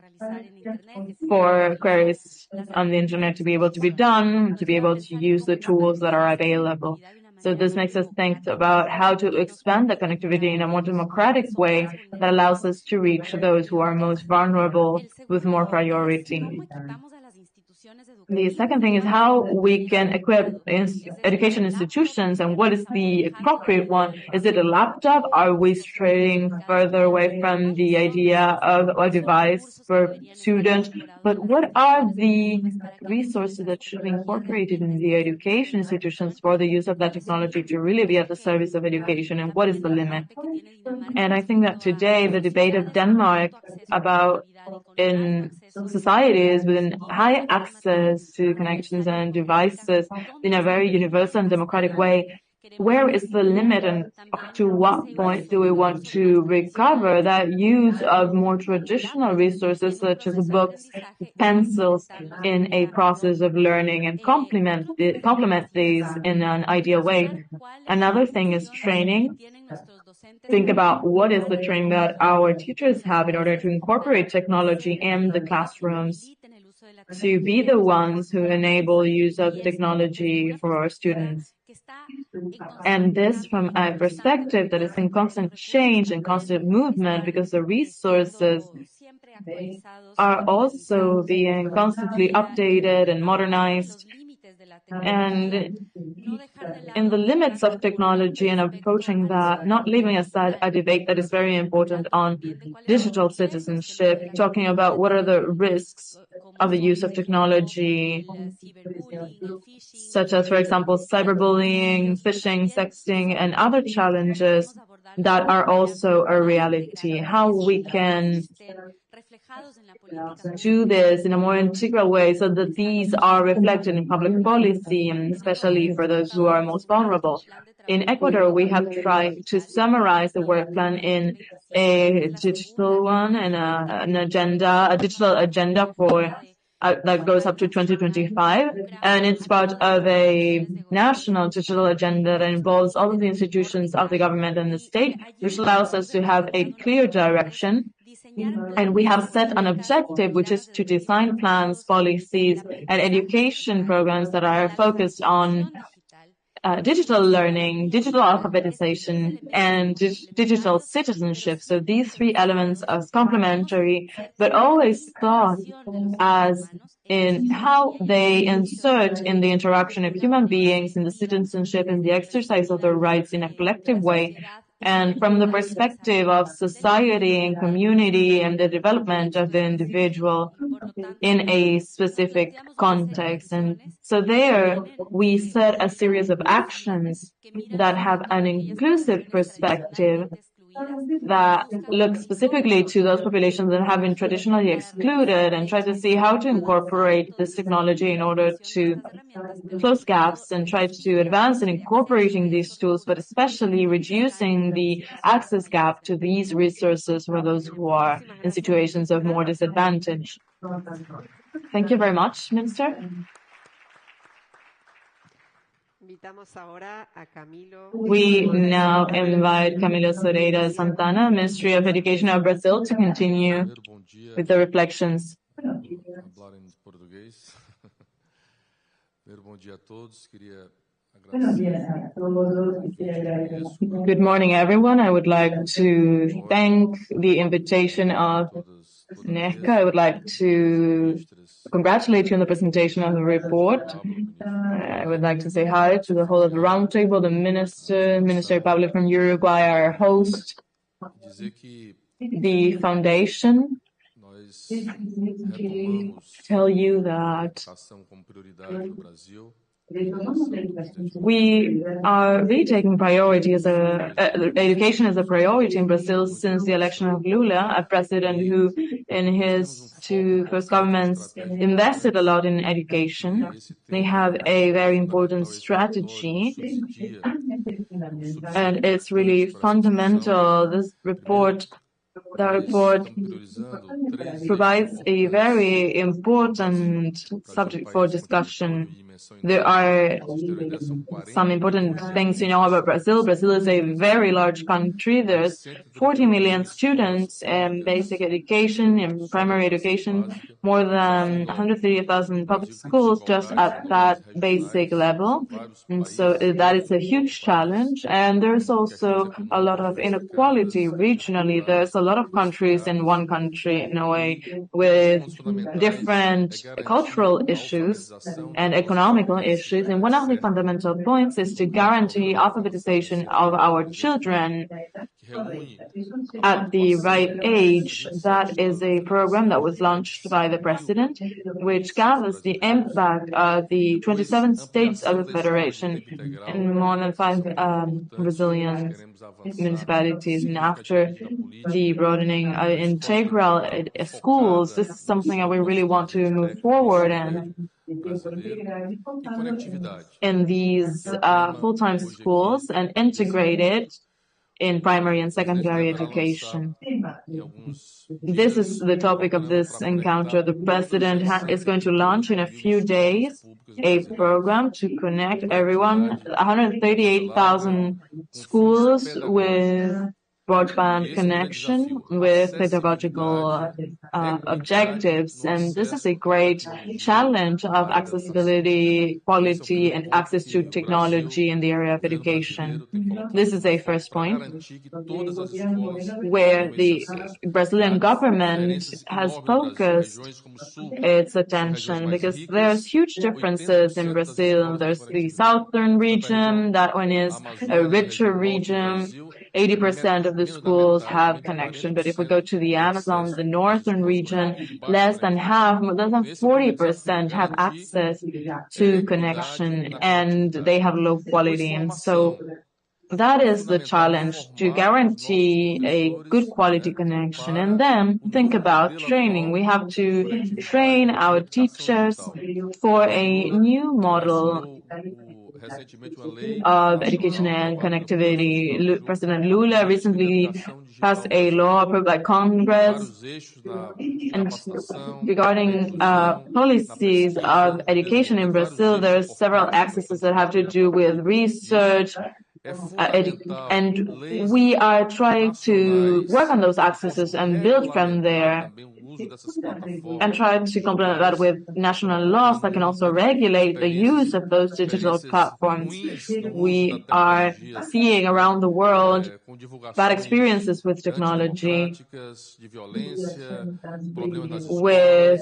for queries on the internet to be able to be done, to be able to use the tools that are available. So this makes us think about how to expand the connectivity in a more democratic way that allows us to reach those who are most vulnerable with more priority. The second thing is how we can equip education institutions, and what is the appropriate one. Is it a laptop? Are we straying further away from the idea of a device per student? But what are the resources that should be incorporated in the education institutions for the use of that technology to really be at the service of education, and what is the limit? And I think that today the debate of Denmark about in societies with high access to connections and devices in a very universal and democratic way, where is the limit, and to what point do we want to recover that use of more traditional resources such as books, pencils in a process of learning, and complement these in an ideal way? Another thing is training. Think about what is the training that our teachers have in order to incorporate technology in the classrooms, to be the ones who enable use of technology for our students. And this from a perspective that is in constant change and constant movement, because the resources are also being constantly updated and modernized. And in the limits of technology and approaching that, not leaving aside a debate that is very important on digital citizenship, talking about what are the risks of the use of technology, such as, for example, cyberbullying, phishing, sexting, and other challenges that are also a reality. How we can do this in a more integral way so that these are reflected in public policy, and especially for those who are most vulnerable. In Ecuador, we have tried to summarize the work plan in a digital one and a digital agenda for that goes up to 2025, and it's part of a national digital agenda that involves all of the institutions of the government and the state, which allows us to have a clear direction. And we have set an objective, which is to design plans, policies, and education programs that are focused on digital learning, digital alphabetization, and digital citizenship. So these three elements are complementary, but always thought as in how they insert in the interaction of human beings, in the citizenship, in the exercise of their rights in a collective way, and from the perspective of society and community and the development of the individual in a specific context. And so there we set a series of actions that have an inclusive perspective that look specifically to those populations that have been traditionally excluded, and try to see how to incorporate this technology in order to close gaps and try to advance in incorporating these tools, but especially reducing the access gap to these resources for those who are in situations of more disadvantage. Thank you very much, Minister. We now invite Camilo Soreira Santana, Ministry of Education of Brazil, to continue with the reflections. Good morning, everyone. I would like to thank the invitation of NECA. I would like to congratulate you on the presentation of the report. I would like to say hi to the whole of the roundtable, the Minister Pablo from Uruguay, our host, the foundation. Tell you that we are really taking priority as education as a priority in Brazil since the election of Lula, a president who, in his two first governments, invested a lot in education. They have a very important strategy, and it's really fundamental. The report provides a very important subject for discussion. There are some important things to know about Brazil. Brazil is a very large country. There's 40 million students in basic education, in primary education, more than 130,000 public schools just at that basic level. And so that is a huge challenge. And there's also a lot of inequality regionally. There's a lot of countries in one country, in a way, with different cultural issues and economical issues. And one of the fundamental points is to guarantee alphabetization of our children at the right age. That is a program that was launched by the president, which gathers the impact of the 27 states of the federation in more than 5 Brazilian municipalities. And after the broadening of integral schools, this is something that we really want to move forward in these full-time schools and integrate it in primary and secondary education. This is the topic of this encounter. The president is going to launch in a few days a program to connect everyone, 138,000 schools with broadband connection with pedagogical objectives. And this is a great challenge of accessibility, quality, and access to technology in the area of education. This is a first point where the Brazilian government has focused its attention, because there's huge differences in Brazil. There's the southern region, that one is a richer region. 80% of the schools have connection. But if we go to the Amazon, the northern region, less than 40% have access to connection, and they have low quality. And so that is the challenge, to guarantee a good quality connection. And then think about training. We have to train our teachers for a new model of Education and Connectivity. President Lula recently passed a law approved by Congress and regarding policies of education in Brazil. There are several axes that have to do with research, and we are trying to work on those axes and build from there and try to complement that with national laws that can also regulate the use of those digital platforms. We are seeing around the world bad experiences with technology, with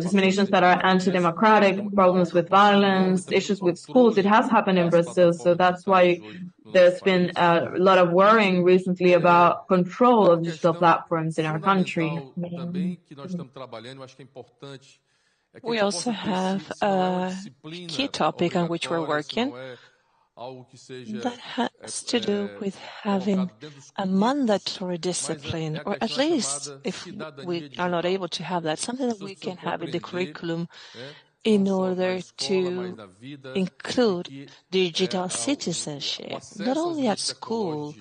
disseminations that are anti-democratic, problems with violence, issues with schools. It has happened in Brazil, so that's why there's been a lot of worrying recently about control of digital platforms in our country. We also have a key topic on which we're working that has to do with having a mandatory discipline, or at least, if we are not able to have that, something that we can have in the curriculum in order to include digital citizenship. Not only at school,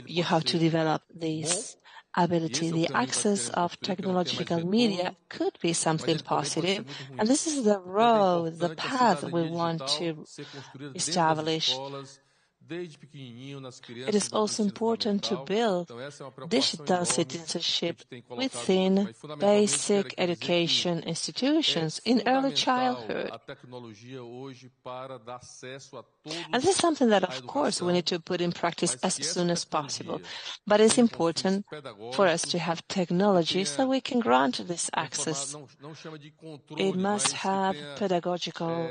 you have to develop this ability. The access of technological media could be something positive, and this is the road, the path we want to establish. It is also important to build digital citizenship within basic education institutions in early childhood. And this is something that, of course, we need to put in practice as soon as possible. But it's important for us to have technology so we can grant this access. It must have pedagogical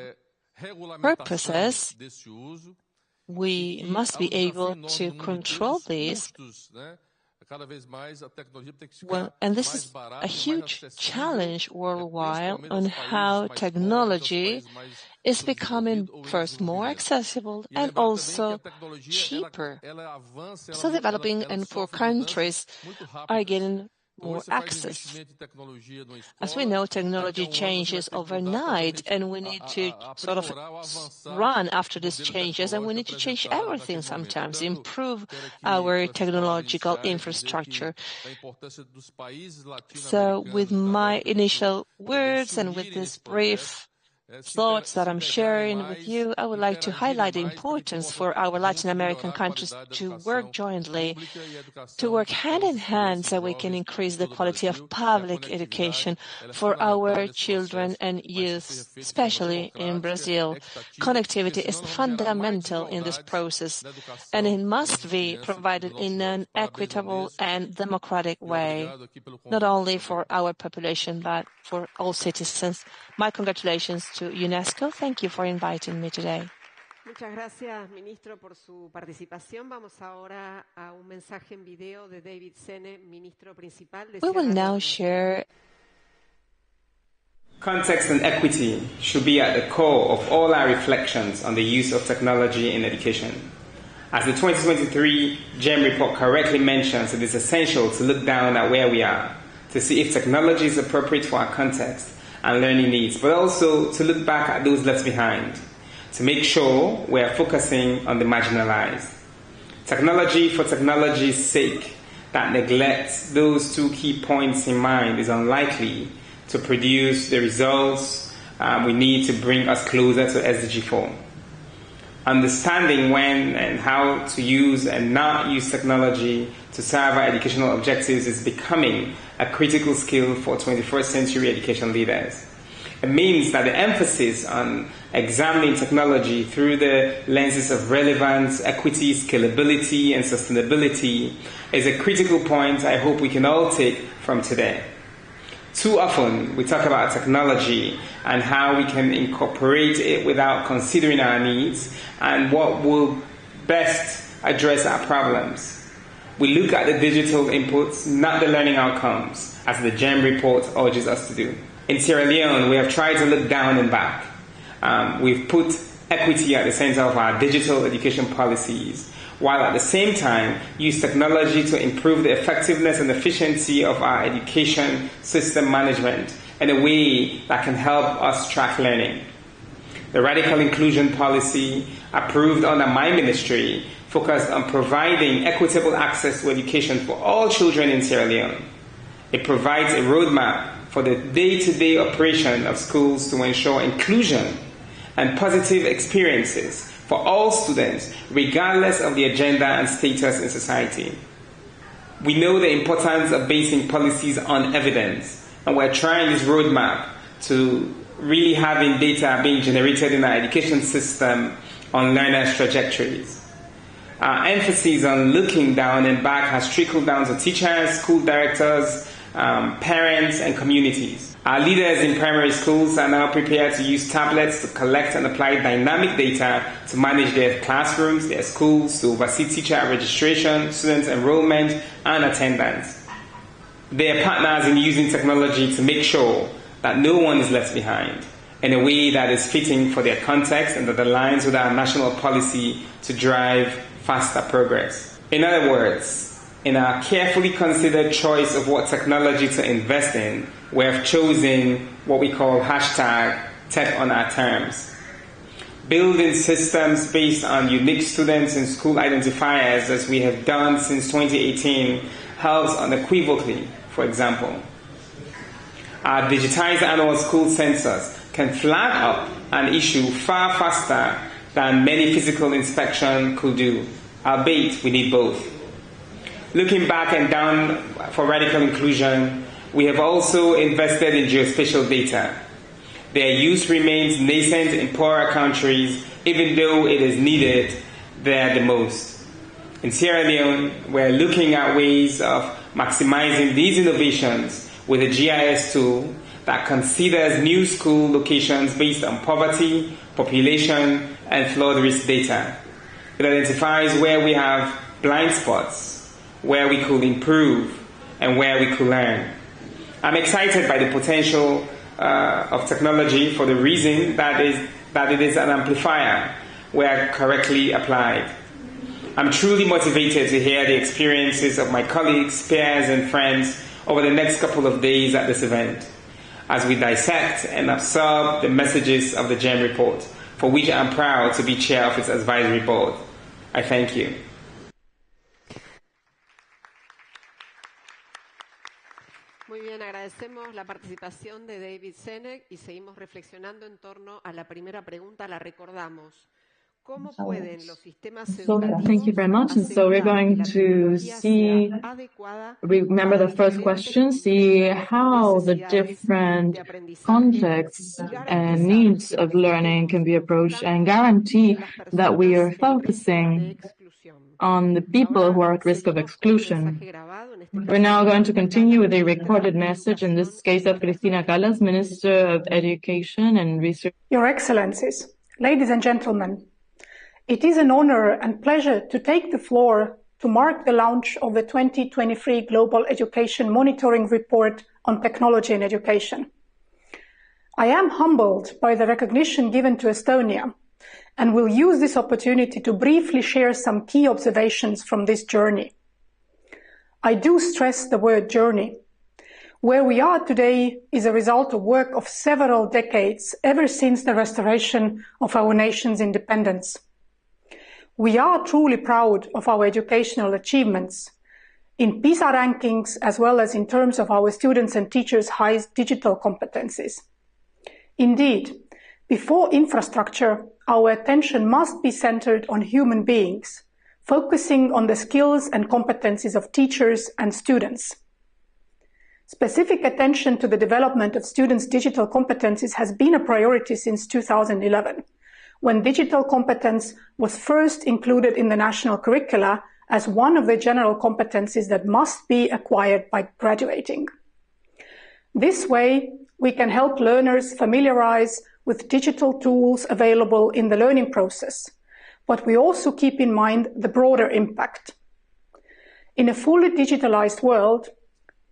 purposes. We must be able to control this. Well, and this is a huge challenge worldwide on how technology is becoming first more accessible and also cheaper. So developing and poor countries are getting more access. As we know, technology changes overnight, and we need to sort of run after these changes, and we need to change everything sometimes, improve our technological infrastructure. So with my initial words and with this brief thoughts that I'm sharing with you, I would like to highlight the importance for our Latin American countries to work jointly, to work hand in hand so we can increase the quality of public education for our children and youth, especially in Brazil. Connectivity is fundamental in this process, and it must be provided in an equitable and democratic way, not only for our population, but for all citizens. My congratulations to UNESCO. Thank you for inviting me today. Muchas gracias, ministro, por su participación. Vamos ahora a un mensaje en video de David Sene, ministro principal de We will now share. Context and equity should be at the core of all our reflections on the use of technology in education. As the 2023 GEM report correctly mentions, it is essential to look down at where we are, to see if technology is appropriate for our context and learning needs, but also to look back at those left behind, to make sure we are focusing on the marginalized. Technology for technology's sake that neglects those two key points in mind is unlikely to produce the results we need to bring us closer to SDG 4. Understanding when and how to use and not use technology to serve our educational objectives is becoming a critical skill for 21st century education leaders. It means that the emphasis on examining technology through the lenses of relevance, equity, scalability, and sustainability is a critical point I hope we can all take from today. Too often, we talk about technology and how we can incorporate it without considering our needs and what will best address our problems. We look at the digital inputs, not the learning outcomes, as the GEM report urges us to do. In Sierra Leone, we have tried to look down and back. We've put equity at the center of our digital education policies, while at the same time use technology to improve the effectiveness and efficiency of our education system management in a way that can help us track learning. The radical inclusion policy approved under my ministry, focused on providing equitable access to education for all children in Sierra Leone. It provides a roadmap for the day-to-day operation of schools to ensure inclusion and positive experiences for all students, regardless of the agenda and status in society. We know the importance of basing policies on evidence, and we're trying this roadmap to really having data being generated in our education system on learners' trajectories. Our emphasis on looking down and back has trickled down to teachers, school directors, parents, and communities. Our leaders in primary schools are now prepared to use tablets to collect and apply dynamic data to manage their classrooms, their schools, to oversee teacher registration, student enrollment, and attendance. They are partners in using technology to make sure that no one is left behind in a way that is fitting for their context and that aligns with our national policy to drive faster progress. In other words, in our carefully considered choice of what technology to invest in, we have chosen what we call #Tech on our terms. Building systems based on unique students and school identifiers, as we have done since 2018, helps unequivocally. For example, our digitized annual school census can flag up an issue far faster than many physical inspection could do, albeit we need both. Looking back and down for radical inclusion, we have also invested in geospatial data. Their use remains nascent in poorer countries, even though it is needed there the most. In Sierra Leone, we're looking at ways of maximizing these innovations with a GIS tool that considers new school locations based on poverty, population, and flood risk data. It identifies where we have blind spots, where we could improve, and where we could learn. I'm excited by the potential of technology for the reason that it is an amplifier where correctly applied. I'm truly motivated to hear the experiences of my colleagues, peers, and friends over the next couple of days at this event, as we dissect and absorb the messages of the GEM report, for which I'm proud to be chair of its advisory board. I thank you. Muy bien, agradecemos la participación de David Sennek y seguimos reflexionando en torno a la primera pregunta. La recordamos. ¿Cómo pueden los sistemas educativos thank you very much. And so we're going to remember the first question, see how the different contexts and needs of learning can be approached, and guarantee that we are focusing on the people who are at risk of exclusion. We're now going to continue with a recorded message, in this case of Cristina Calas, Minister of Education and Research. Your Excellencies, ladies and gentlemen, it is an honor and pleasure to take the floor to mark the launch of the 2023 Global Education Monitoring Report on Technology in Education. I am humbled by the recognition given to Estonia and will use this opportunity to briefly share some key observations from this journey. I do stress the word journey. Where we are today is a result of work of several decades, ever since the restoration of our nation's independence. We are truly proud of our educational achievements in PISA rankings, as well as in terms of our students' and teachers' high digital competencies. Indeed, before infrastructure, our attention must be centered on human beings, focusing on the skills and competencies of teachers and students. Specific attention to the development of students' digital competencies has been a priority since 2011. When digital competence was first included in the national curricula as one of the general competencies that must be acquired by graduating. This way, we can help learners familiarize with digital tools available in the learning process, but we also keep in mind the broader impact. In a fully digitalized world,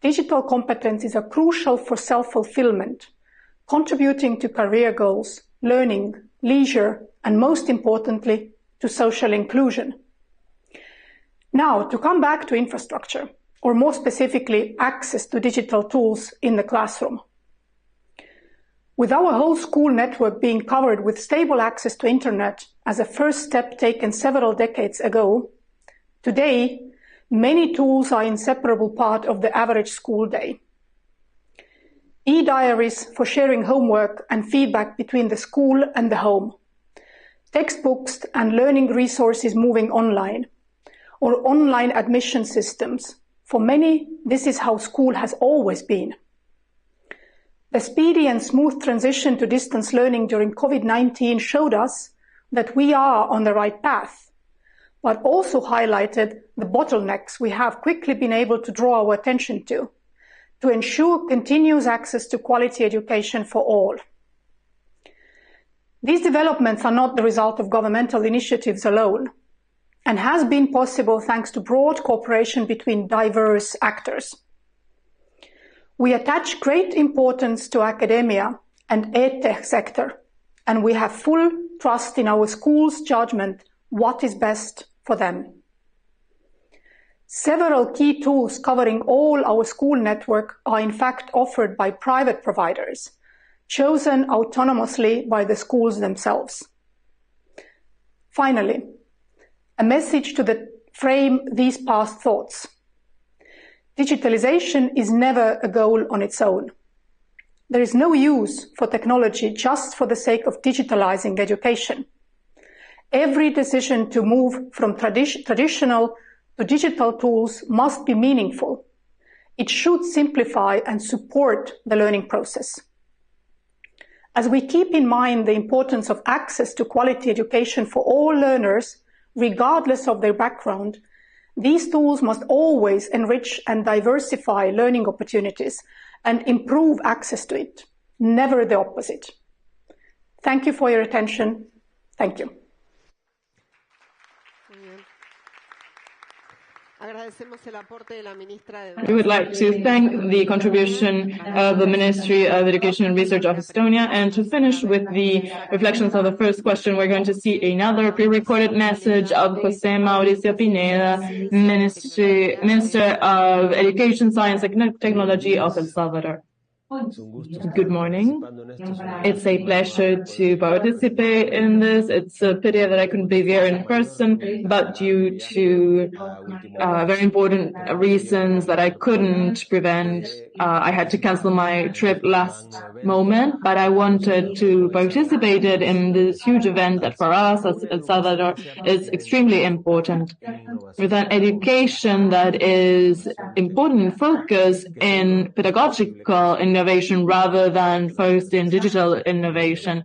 digital competencies are crucial for self-fulfillment, contributing to career goals, learning, leisure, and most importantly, to social inclusion. Now, to come back to infrastructure, or more specifically, access to digital tools in the classroom. With our whole school network being covered with stable access to internet as a first step taken several decades ago, today, many tools are an inseparable part of the average school day. E-diaries for sharing homework and feedback between the school and the home, textbooks and learning resources moving online, or online admission systems. For many, this is how school has always been. The speedy and smooth transition to distance learning during COVID-19 showed us that we are on the right path, but also highlighted the bottlenecks we have quickly been able to draw our attention to ensure continuous access to quality education for all. These developments are not the result of governmental initiatives alone, and has been possible thanks to broad cooperation between diverse actors. We attach great importance to academia and edtech sector, and we have full trust in our schools' judgment what is best for them. Several key tools covering all our school network are in fact offered by private providers, chosen autonomously by the schools themselves. Finally, a message to frame these past thoughts. Digitalization is never a goal on its own. There is no use for technology just for the sake of digitalizing education. Every decision to move from traditional to digital tools must be meaningful. It should simplify and support the learning process. As we keep in mind the importance of access to quality education for all learners, regardless of their background, these tools must always enrich and diversify learning opportunities and improve access to it, never the opposite. Thank you for your attention. Thank you. We would like to thank the contribution of the Ministry of Education and Research of Estonia. And to finish with the reflections of the first question, we're going to see another pre-recorded message of José Mauricio Pineda, Minister of Education, Science and Technology of El Salvador. Good morning. It's a pleasure to participate in this. It's a pity that I couldn't be there in person, but due to very important reasons that I couldn't prevent, I had to cancel my trip last moment, but I wanted to participate in this huge event that for us as El Salvador is extremely important. With an education that is important focus in pedagogical innovation rather than first in digital innovation.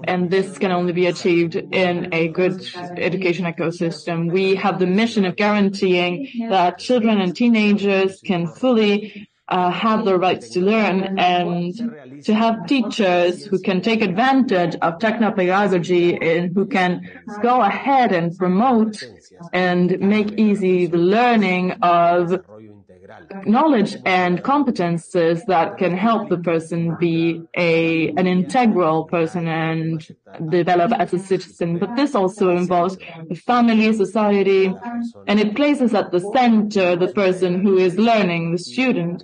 And this can only be achieved in a good education ecosystem. We have the mission of guaranteeing that children and teenagers can fully have the rights to learn and to have teachers who can take advantage of technopedagogy and who can go ahead and promote and make easy the learning of knowledge and competences that can help the person be an integral person and develop as a citizen. But this also involves the family, society, and it places at the center the person who is learning, the student.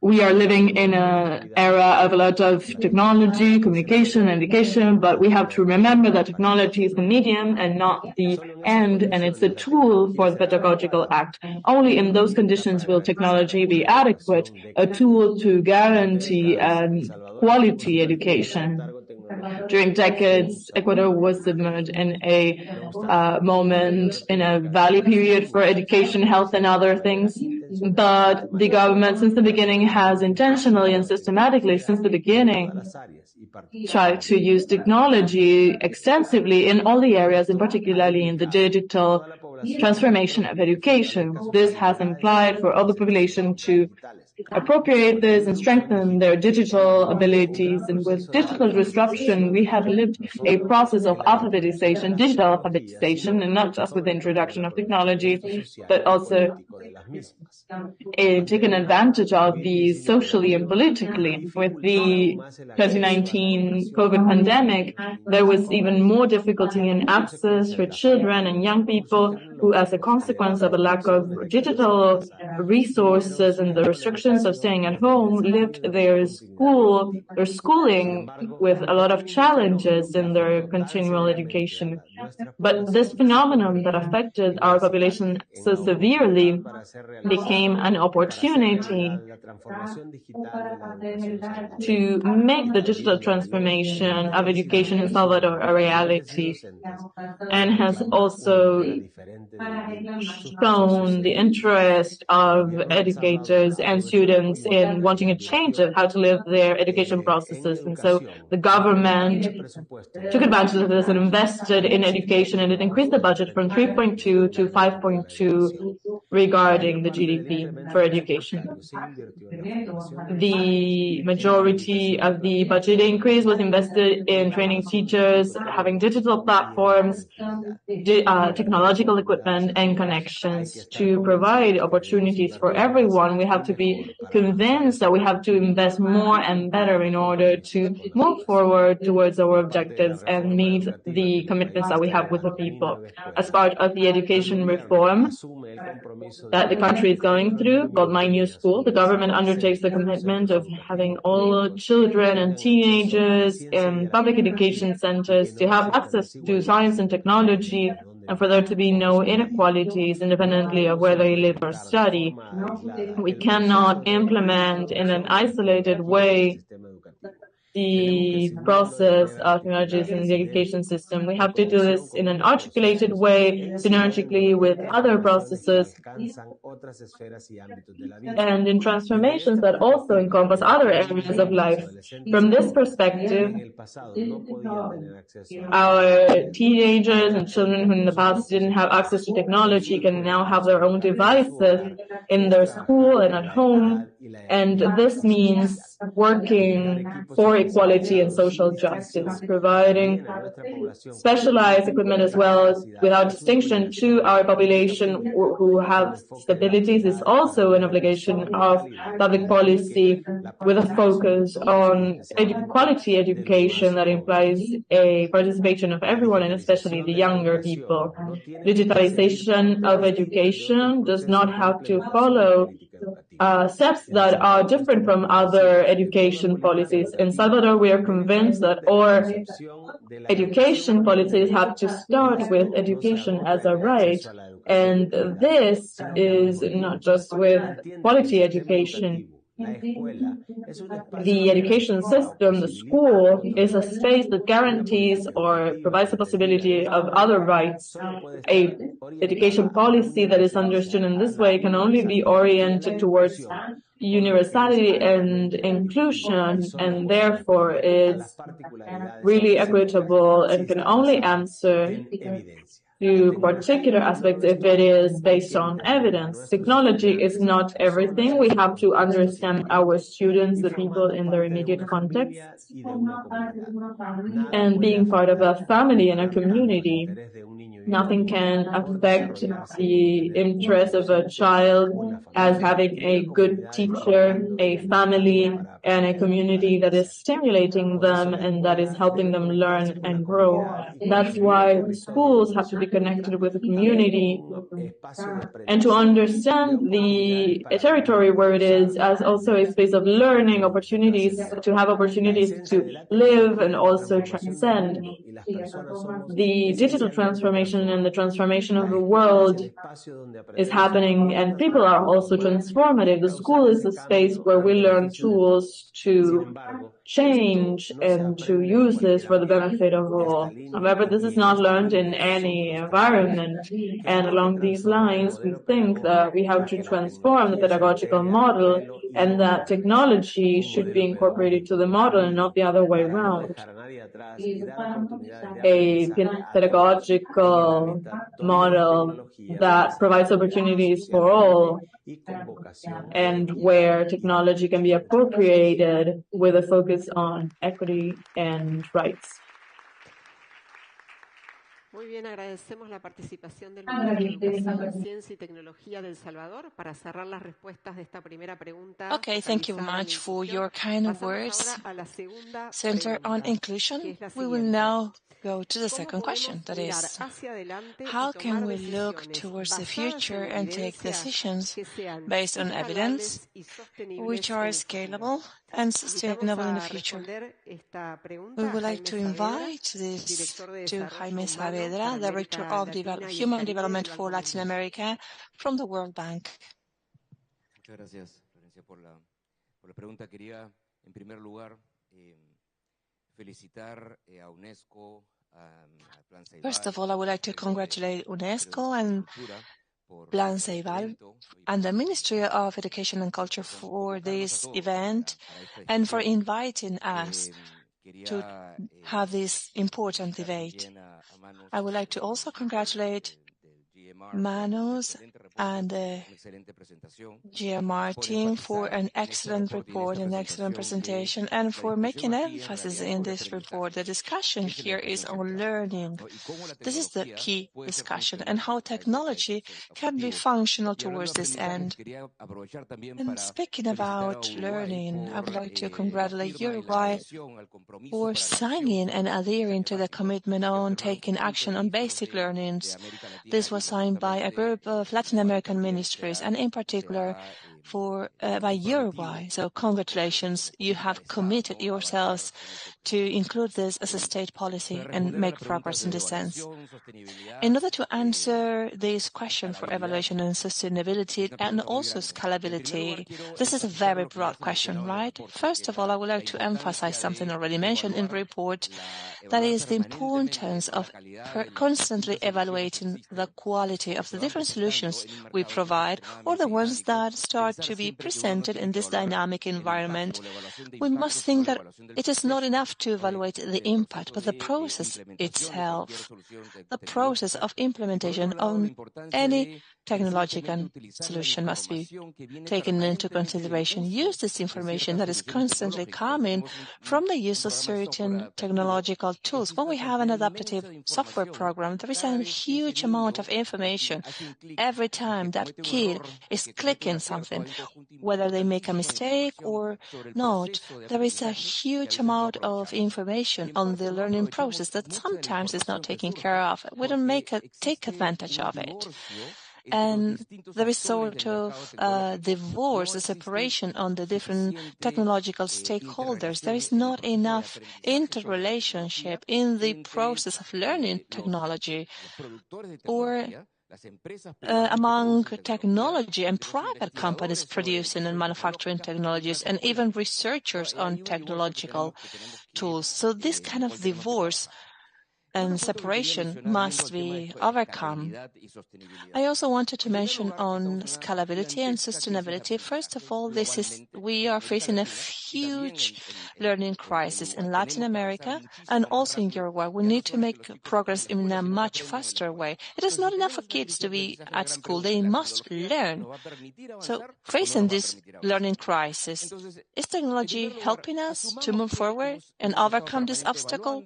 We are living in an era of a lot of technology, communication, education, but we have to remember that technology is the medium and not the end, and it's a tool for the pedagogical act. Only in those conditions will technology be adequate, a tool to guarantee quality education. During decades, Ecuador was submerged in a moment, in a valley period for education, health, and other things. But the government, since the beginning, has intentionally and systematically, since the beginning, tried to use technology extensively in all the areas, and particularly in the digital transformation of education. This has implied for all the population to appropriate this and strengthen their digital abilities. And with digital disruption, we have lived a process of alphabetization, digital alphabetization, and not just with the introduction of technology, but also taken advantage of these socially and politically. With the 2019 COVID pandemic, there was even more difficulty in access for children and young people who, as a consequence of a lack of digital resources and the restrictions of staying at home, lived their schooling with a lot of challenges in their continual education. But this phenomenon that affected our population so severely became an opportunity to make the digital transformation of education in Salvador a reality, and has also shown the interest of educators and students in wanting a change of how to live their education processes. And so the government took advantage of this and invested in education, and it increased the budget from 3.2 to 5.2 regarding the GDP for education. The majority of the budget increase was invested in training teachers, having digital platforms, technological equipment, and connections to provide opportunities for everyone. We have to be convinced that we have to invest more and better in order to move forward towards our objectives and meet the commitments that we have with the people. As part of the education reform that the country is going through, called My New School, the government undertakes the commitment of having all children and teenagers in public education centers to have access to science and technology, and for there to be no inequalities independently of where they live or study. We cannot implement in an isolated way the process of technologies in the education system. We have to do this in an articulated way, synergically with other processes, and in transformations that also encompass other areas of life. From this perspective, our teenagers and children who in the past didn't have access to technology can now have their own devices in their school and at home, and this means working for equality and social justice, providing specialized equipment as well without distinction to our population who have disabilities is also an obligation of public policy, with a focus on quality education that implies a participation of everyone, and especially the younger people. Digitalization of education does not have to follow steps that are different from other education policies. In Salvador, we are convinced that our education policies have to start with education as a right, and this is not just with quality education. The education system, the school, is a space that guarantees or provides the possibility of other rights. A education policy that is understood in this way can only be oriented towards universality and inclusion, and therefore is really equitable and can only answer to particular aspects if it is based on evidence. Technology is not everything. We have to understand our students, the people in their immediate context, and being part of a family and a community. Nothing can affect the interest of a child as having a good teacher, a family, and a community that is stimulating them and that is helping them learn and grow. That's why schools have to be connected with the community and to understand the territory where it is as also a space of learning, opportunities to have opportunities to live and also transcend. The digital transformation and the transformation of the world is happening, and people are also transformative. The school is a space where we learn tools to change and to use this for the benefit of all. However, this is not learned in any environment, and along these lines, we think that we have to transform the pedagogical model and that technology should be incorporated to the model and not the other way around. A pedagogical model that provides opportunities for all and where technology can be appropriated with a focus on equity and rights. Muy bien, agradecemos la participación del Ministerio de Educación, Ciencia y Tecnología de El Salvador. Para cerrar las respuestas de esta primera pregunta. Okay, thank you very much for your kind words centered on inclusion. We will now go to the second question, that is, how can we look towards the future and take decisions based on evidence which are scalable and sustainable in the future? We would like to invite this to Jaime Saavedra, Director of Human Development for Latin America from the World Bank. Muchas gracias, Florencia, por la pregunta. Quería, en primer lugar, felicitar a UNESCO, al Plan Ceibal. First of all, I would like to congratulate UNESCO and Plan Ceibal and the Ministry of Education and Culture for this event and for inviting us to have this important debate. I would like to also congratulate Manos and the GMR team for an excellent report and excellent presentation and for making emphasis in this report. The discussion here is on learning. This is the key discussion and how technology can be functional towards this end. And speaking about learning, I would like to congratulate Uruguay for signing and adhering to the commitment on taking action on basic learnings. This was signed by a group of Latin American ministries and in particular by Uruguay. So congratulations, you have committed yourselves to include this as a state policy and make progress in this sense. In order to answer this question for evaluation and sustainability and also scalability, this is a very broad question, right? First of all, I would like to emphasize something already mentioned in the report, that is the importance of constantly evaluating the quality of the different solutions we provide or the ones that start to be presented in this dynamic environment. We must think that it is not enough to evaluate the impact, but the process itself, the process of implementation on any technological solution must be taken into consideration. Use this information that is constantly coming from the use of certain technological tools. When we have an adaptive software program, there is a huge amount of information every time that kid is clicking something, whether they make a mistake or not. There is a huge amount of information on the learning process that sometimes is not taken care of. We don't take advantage of it. And there is sort of a divorce, a separation on the different technological stakeholders. There is not enough interrelationship in the process of learning technology or among technology and private companies producing and manufacturing technologies and even researchers on technological tools. So this kind of divorce and separation must be overcome. I also wanted to mention on scalability and sustainability. First of all, we are facing a huge learning crisis in Latin America and also in Uruguay. We need to make progress in a much faster way. It is not enough for kids to be at school. They must learn. So facing this learning crisis, is technology helping us to move forward and overcome this obstacle?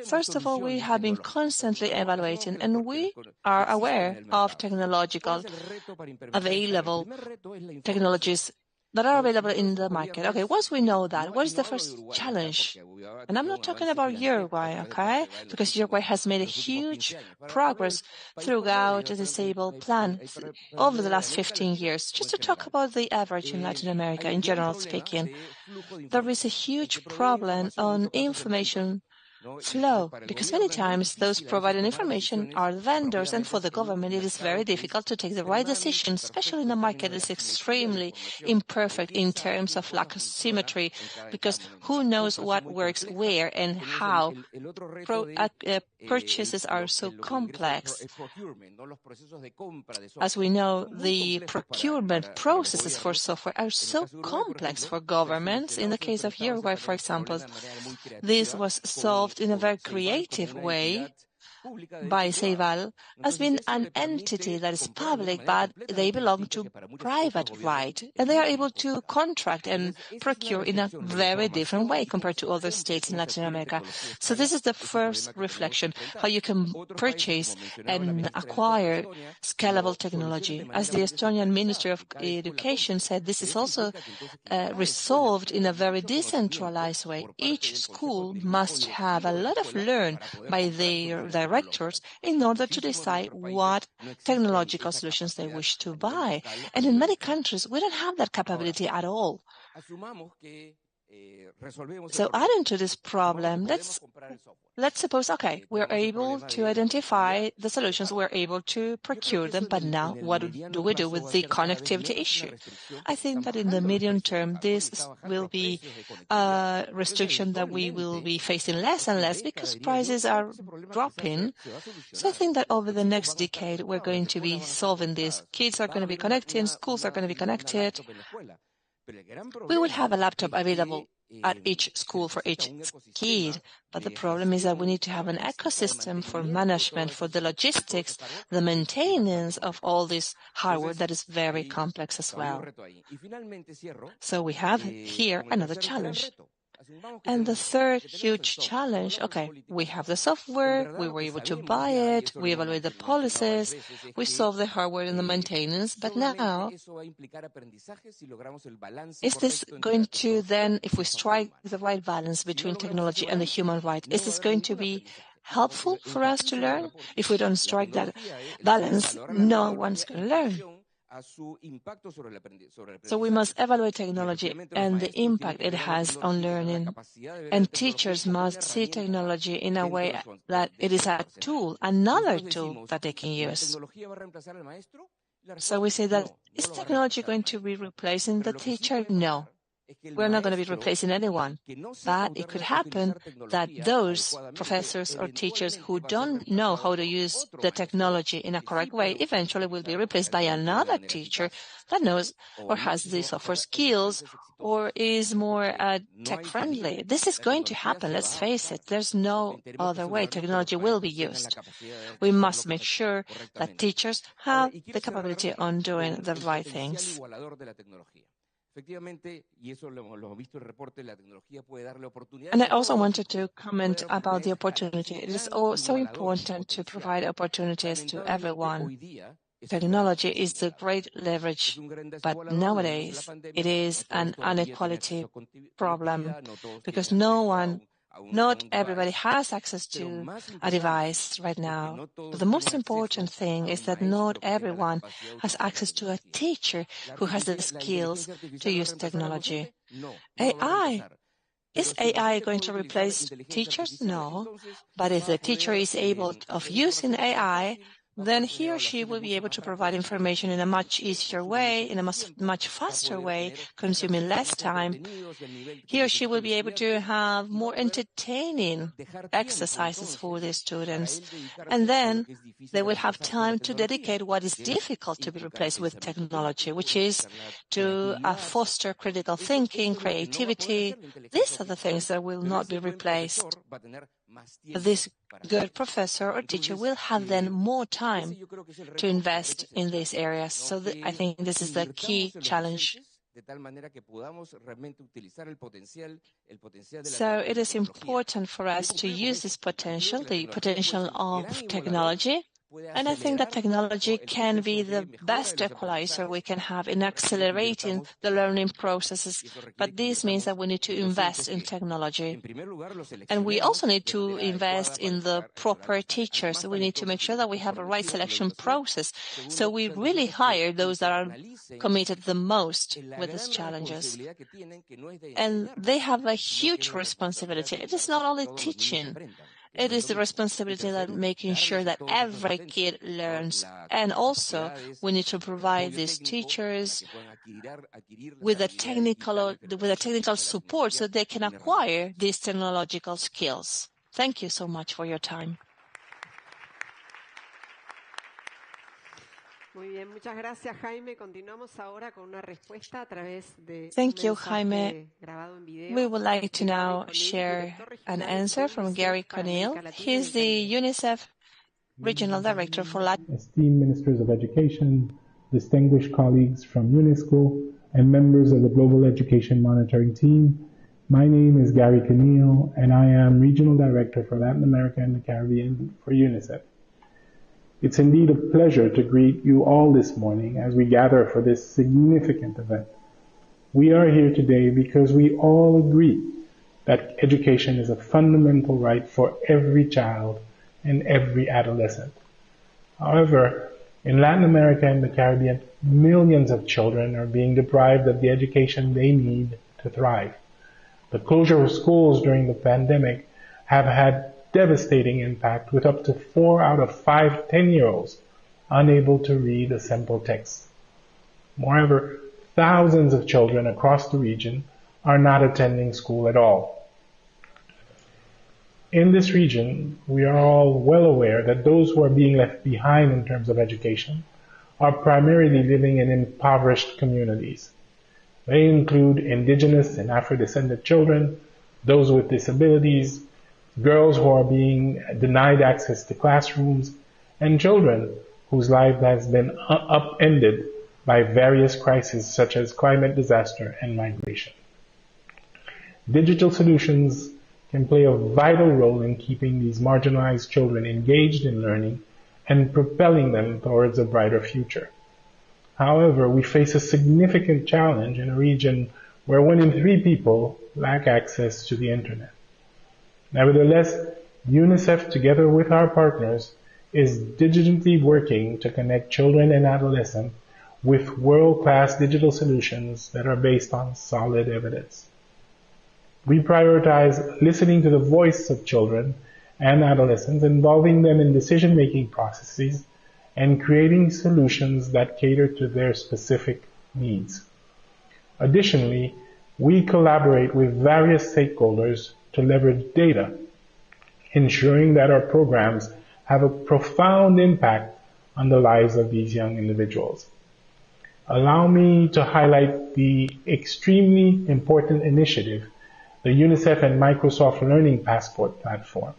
First of all, we have been constantly evaluating, and we are aware of available technologies that are available in the market. Okay, once we know that, what is the first challenge? And I'm not talking about Uruguay, okay? Because Uruguay has made a huge progress throughout the Ceibal plan over the last 15 years. Just to talk about the average in Latin America, in general speaking, there is a huge problem on information flow, because many times those providing information are vendors, and for the government it is very difficult to take the right decision, especially in a market that is extremely imperfect in terms of lack of symmetry, because who knows what works where and how. Purchases are so complex. As we know, the procurement processes for software are so complex for governments. In the case of Uruguay, for example, this was solved in a very creative way by Ceibal as being an entity that is public, but they belong to private right, and they are able to contract and procure in a very different way compared to other states in Latin America. So this is the first reflection, how you can purchase and acquire scalable technology. As the Estonian Minister of Education said, this is also resolved in a very decentralized way. Each school must have a lot of learn by their directors in order to decide what technological solutions they wish to buy. And in many countries, we don't have that capability at all. So adding to this problem, let's suppose, okay, we're able to identify the solutions, we're able to procure them, but now what do we do with the connectivity issue? I think that in the medium term, this will be a restriction that we will be facing less and less because prices are dropping. So I think that over the next decade, we're going to be solving this. Kids are going to be connecting, schools are going to be connected. We will have a laptop available at each school for each kid, but the problem is that we need to have an ecosystem for management, for the logistics, the maintenance of all this hardware that is very complex as well. So we have here another challenge. And the third huge challenge, okay, we have the software, we were able to buy it, we evaluate the policies, we solve the hardware and the maintenance, but now, is this going to then, if we strike the right balance between technology and the human right, is this going to be helpful for us to learn? If we don't strike that balance, no one's going to learn. So we must evaluate technology and the impact it has on learning. And teachers must see technology in a way that it is a tool, another tool that they can use. So we say that, is technology going to be replacing the teacher? No. We're not going to be replacing anyone, but it could happen that those professors or teachers who don't know how to use the technology in a correct way eventually will be replaced by another teacher that knows or has the software skills or is more tech-friendly. This is going to happen, let's face it. There's no other way. Technology will be used. We must make sure that teachers have the capability on doing the right things. And I also wanted to comment about the opportunity. It is so important to provide opportunities to everyone. Technology is the great leverage, but nowadays it is an inequality problem because not everybody has access to a device right now. But the most important thing is that not everyone has access to a teacher who has the skills to use technology. Is AI going to replace teachers? No. But if the teacher is able of using AI, then he or she will be able to provide information in a much easier way, in a much faster way, consuming less time. He or she will be able to have more entertaining exercises for the students. And then they will have time to dedicate what is difficult to be replaced with technology, which is to foster critical thinking, creativity. These are the things that will not be replaced. This good professor or teacher will have then more time to invest in these areas. So I think this is the key challenge. So it is important for us to use this potential, the potential of technology. And I think that technology can be the best equalizer we can have in accelerating the learning processes. But this means that we need to invest in technology. And we also need to invest in the proper teachers. We need to make sure that we have a right selection process. So we really hire those that are committed the most with these challenges. And they have a huge responsibility. It is not only teaching. It is the responsibility of making sure that every kid learns. And also, we need to provide these teachers with a technical support so they can acquire these technological skills. Thank you so much for your time. Muy bien, muchas gracias, Jaime. Continuamos ahora con una respuesta a través de Thank you, Jaime. We would like to now share an answer from Gary Conneal. He's the UNICEF Regional Director for Latin. Esteemed Ministers of Education, distinguished colleagues from UNESCO, and members of the Global Education Monitoring Team, my name is Gary Camille, and I am Regional Director for Latin America and the Caribbean for UNICEF. It's indeed a pleasure to greet you all this morning as we gather for this significant event. We are here today because we all agree that education is a fundamental right for every child and every adolescent. However, in Latin America and the Caribbean, millions of children are being deprived of the education they need to thrive. The closure of schools during the pandemic have had devastating impact, with up to 4 out of 5 10-year-olds unable to read a simple text. Moreover, thousands of children across the region are not attending school at all. In this region, we are all well aware that those who are being left behind in terms of education are primarily living in impoverished communities. They include indigenous and Afro-descendant children, those with disabilities, girls who are being denied access to classrooms, and children whose life has been upended by various crises such as climate disaster and migration. Digital solutions can play a vital role in keeping these marginalized children engaged in learning and propelling them towards a brighter future. However, we face a significant challenge in a region where 1 in 3 people lack access to the internet. Nevertheless, UNICEF, together with our partners, is diligently working to connect children and adolescents with world-class digital solutions that are based on solid evidence. We prioritize listening to the voice of children and adolescents, involving them in decision-making processes, and creating solutions that cater to their specific needs. Additionally, we collaborate with various stakeholders to leverage data, ensuring that our programs have a profound impact on the lives of these young individuals. Allow me to highlight the extremely important initiative, the UNICEF and Microsoft Learning Passport platform.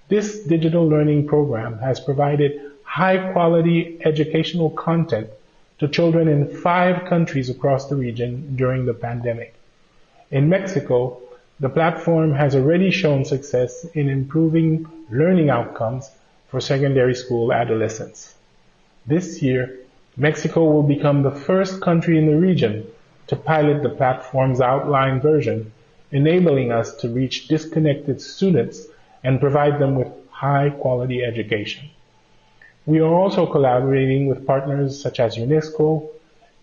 This digital learning program has provided high-quality educational content to children in 5 countries across the region during the pandemic. In Mexico, the platform has already shown success in improving learning outcomes for secondary school adolescents. This year, Mexico will become the first country in the region to pilot the platform's outline version, enabling us to reach disconnected students and provide them with high-quality education. We are also collaborating with partners such as UNESCO,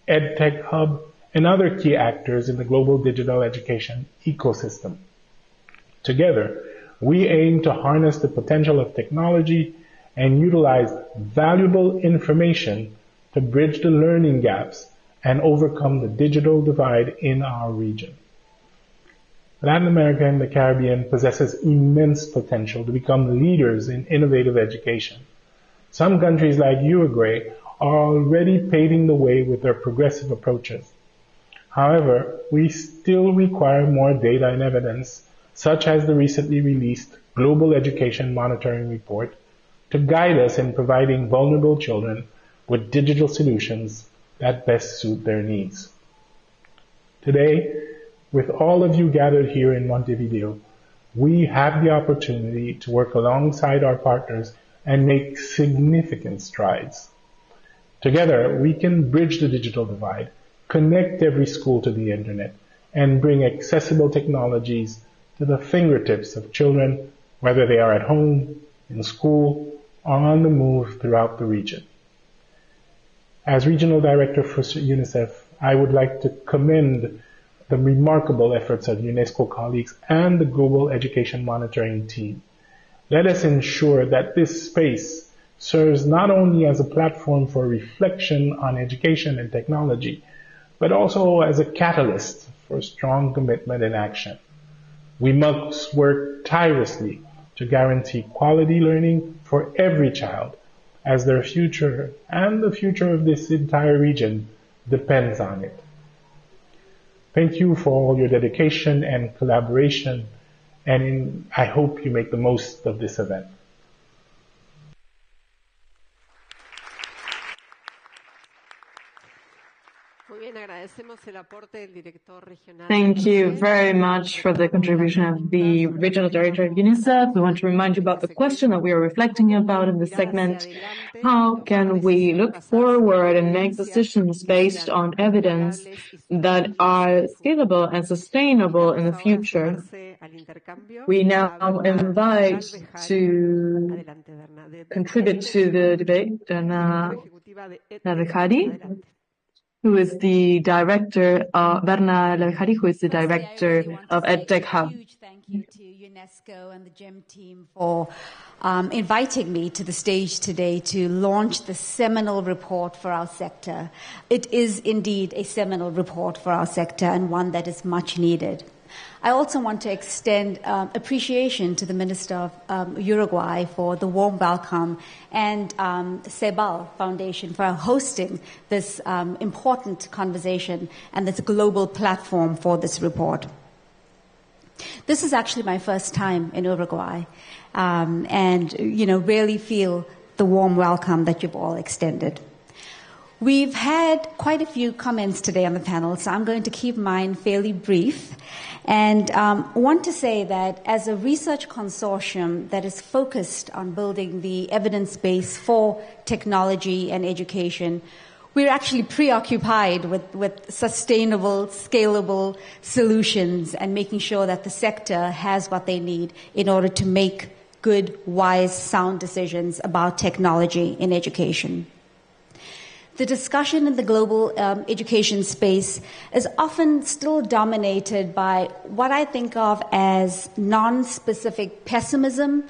EdTech Hub, and other key actors in the global digital education ecosystem. Together, we aim to harness the potential of technology and utilize valuable information to bridge the learning gaps and overcome the digital divide in our region. Latin America and the Caribbean possesses immense potential to become leaders in innovative education. Some countries like Uruguay are already paving the way with their progressive approaches. However, we still require more data and evidence, such as the recently released Global Education Monitoring Report, to guide us in providing vulnerable children with digital solutions that best suit their needs. Today, with all of you gathered here in Montevideo, we have the opportunity to work alongside our partners and make significant strides. Together, we can bridge the digital divide, connect every school to the internet, and bring accessible technologies to the fingertips of children, whether they are at home, in school, or on the move throughout the region. As Regional Director for UNICEF, I would like to commend the remarkable efforts of UNESCO colleagues and the Global Education Monitoring Team. Let us ensure that this space serves not only as a platform for reflection on education and technology, but also as a catalyst for strong commitment and action. We must work tirelessly to guarantee quality learning for every child, as their future and the future of this entire region depends on it. Thank you for all your dedication and collaboration, and I hope you make the most of this event. Thank you very much for the contribution of the Regional Director of UNICEF. We want to remind you about the question that we are reflecting about in this segment. How can we look forward and make decisions based on evidence that are scalable and sustainable in the future? We now invite to contribute to the debate Berna Levejari, who is the director of Berna Levejari, who is the director of edtech Hub. Huge thank you to UNESCO and the GEM team for inviting me to the stage today to launch the seminal report for our sector. It is indeed a seminal report for our sector and one that is much needed. I also want to extend appreciation to the Minister of Uruguay for the warm welcome and Ceibal Foundation for hosting this important conversation and this global platform for this report. This is actually my first time in Uruguay and, really feel the warm welcome that you've all extended. We've had quite a few comments today on the panel, so I'm going to keep mine fairly brief. And want to say that as a research consortium that is focused on building the evidence base for technology and education, we're actually preoccupied with sustainable, scalable solutions and making sure that the sector has what they need in order to make good, wise, sound decisions about technology in education. The discussion in the global education space is often still dominated by what I think of as non-specific pessimism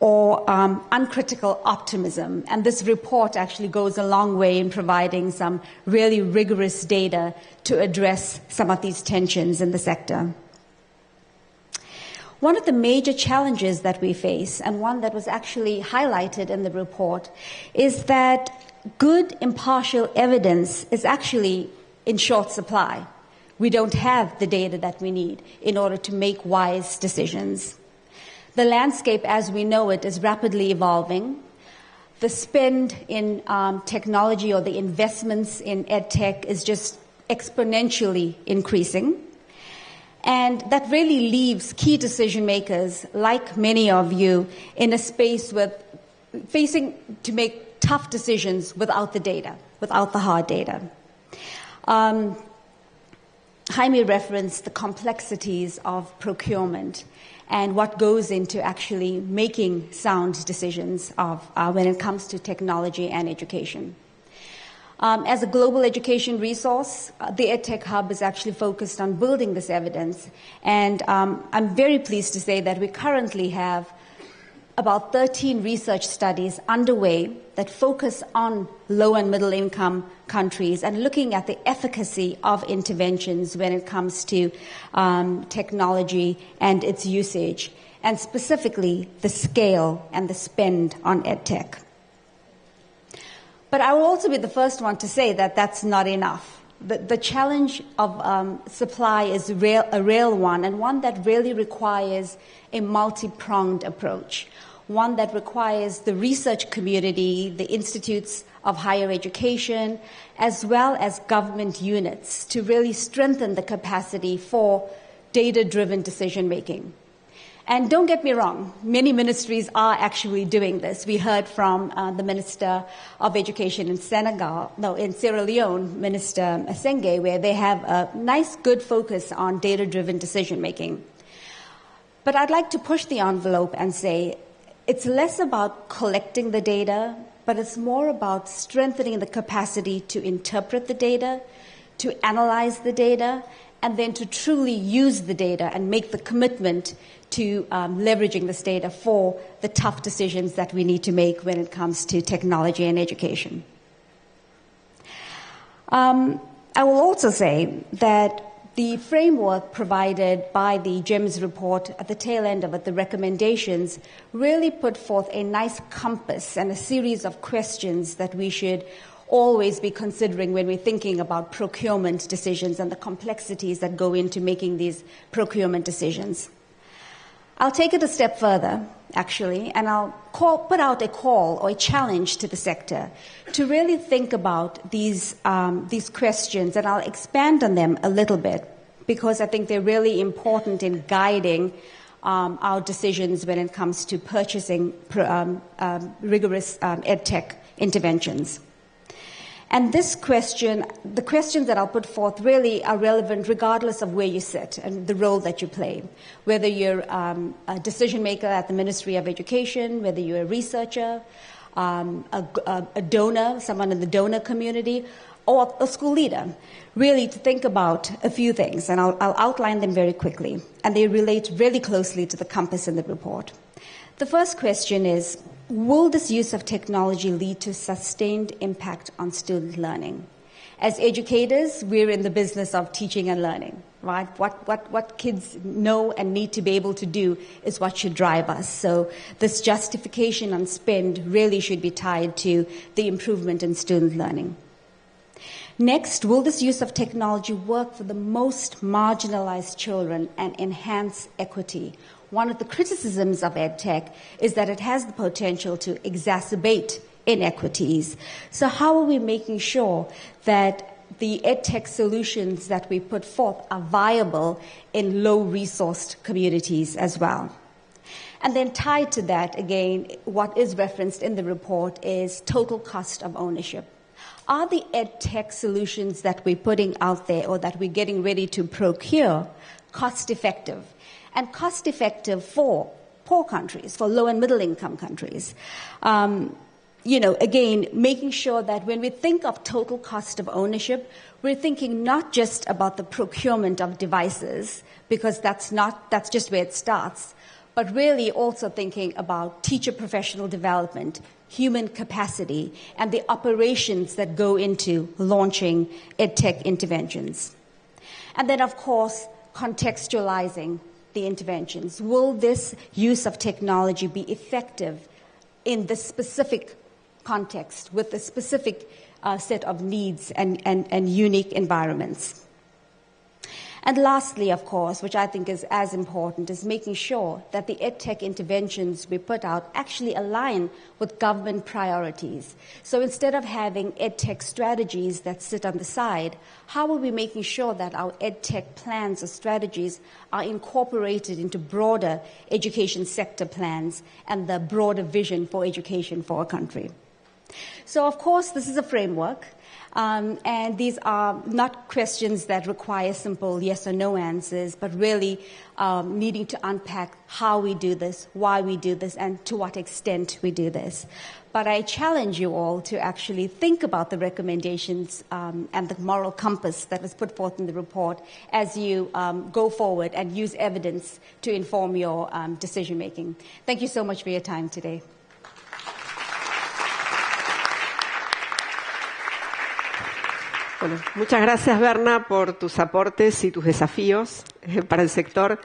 or uncritical optimism. And this report actually goes a long way in providing some really rigorous data to address some of these tensions in the sector. One of the major challenges that we face, and one that was actually highlighted in the report, is that good, impartial evidence is actually in short supply. We don't have the data that we need in order to make wise decisions. The landscape as we know it is rapidly evolving. The spend in technology or the investments in edtech is just exponentially increasing. And that really leaves key decision makers, like many of you, in a space with facing to make tough decisions without the data, without the hard data. Jaime referenced the complexities of procurement and what goes into actually making sound decisions when it comes to technology and education. As a global education resource, the edtech Hub is actually focused on building this evidence. And I'm very pleased to say that we currently have about 13 research studies underway that focus on low and middle income countries and looking at the efficacy of interventions when it comes to technology and its usage, and specifically the scale and the spend on edtech. But I will also be the first one to say that that's not enough. The challenge of supply is a real one, and one that really requires a multi-pronged approach, one that requires the research community, the institutes of higher education, as well as government units to really strengthen the capacity for data-driven decision-making. And don't get me wrong, many ministries are actually doing this. We heard from the Minister of Education in Sierra Leone, Minister Asenge, where they have a nice, good focus on data-driven decision-making. But I'd like to push the envelope and say it's less about collecting the data, but it's more about strengthening the capacity to interpret the data, to analyze the data, and then to truly use the data and make the commitment to leveraging this data for the tough decisions that we need to make when it comes to technology and education. I will also say that the framework provided by the GEMS report at the tail end of it, the recommendations, really put forth a nice compass and a series of questions that we should always be considering when we're thinking about procurement decisions and the complexities that go into making these procurement decisions. I'll take it a step further actually, and I'll put out a call or a challenge to the sector to really think about these questions, and I'll expand on them a little bit because I think they're really important in guiding our decisions when it comes to purchasing rigorous edtech interventions. And this question, the questions that I'll put forth really are relevant regardless of where you sit and the role that you play. Whether you're a decision maker at the Ministry of Education, whether you're a researcher, a donor, someone in the donor community, or a school leader, really to think about a few things, and I'll outline them very quickly, and they relate really closely to the compass in the report. The first question is, will this use of technology lead to sustained impact on student learning? As educators, we're in the business of teaching and learning, right? What kids know and need to be able to do is what should drive us. So this justification on spend really should be tied to the improvement in student learning. Next, will this use of technology work for the most marginalized children and enhance equity? One of the criticisms of EdTech is that it has the potential to exacerbate inequities. So how are we making sure that the EdTech solutions that we put forth are viable in low-resourced communities as well? And then tied to that, again, what is referenced in the report is total cost of ownership. Are the EdTech solutions that we're putting out there or that we're getting ready to procure cost-effective? And cost-effective for poor countries, for low and middle-income countries. Again, making sure that when we think of total cost of ownership, we're thinking not just about the procurement of devices, because that's just where it starts, but really also thinking about teacher professional development, human capacity, and the operations that go into launching EdTech interventions. And then, of course, contextualizing the interventions. Will this use of technology be effective in the specific context with the specific set of needs and unique environments? And lastly, of course, which I think is as important, is making sure that the EdTech interventions we put out actually align with government priorities. So instead of having EdTech strategies that sit on the side, how are we making sure that our EdTech plans or strategies are incorporated into broader education sector plans and the broader vision for education for our country? So, of course, this is a framework. And these are not questions that require simple yes or no answers, but really needing to unpack how we do this, why we do this, and to what extent we do this. But I challenge you all to actually think about the recommendations and the moral compass that was put forth in the report as you go forward and use evidence to inform your decision-making. Thank you so much for your time today. Bueno, muchas gracias, Berna, por tus aportes y tus desafíos para el sector.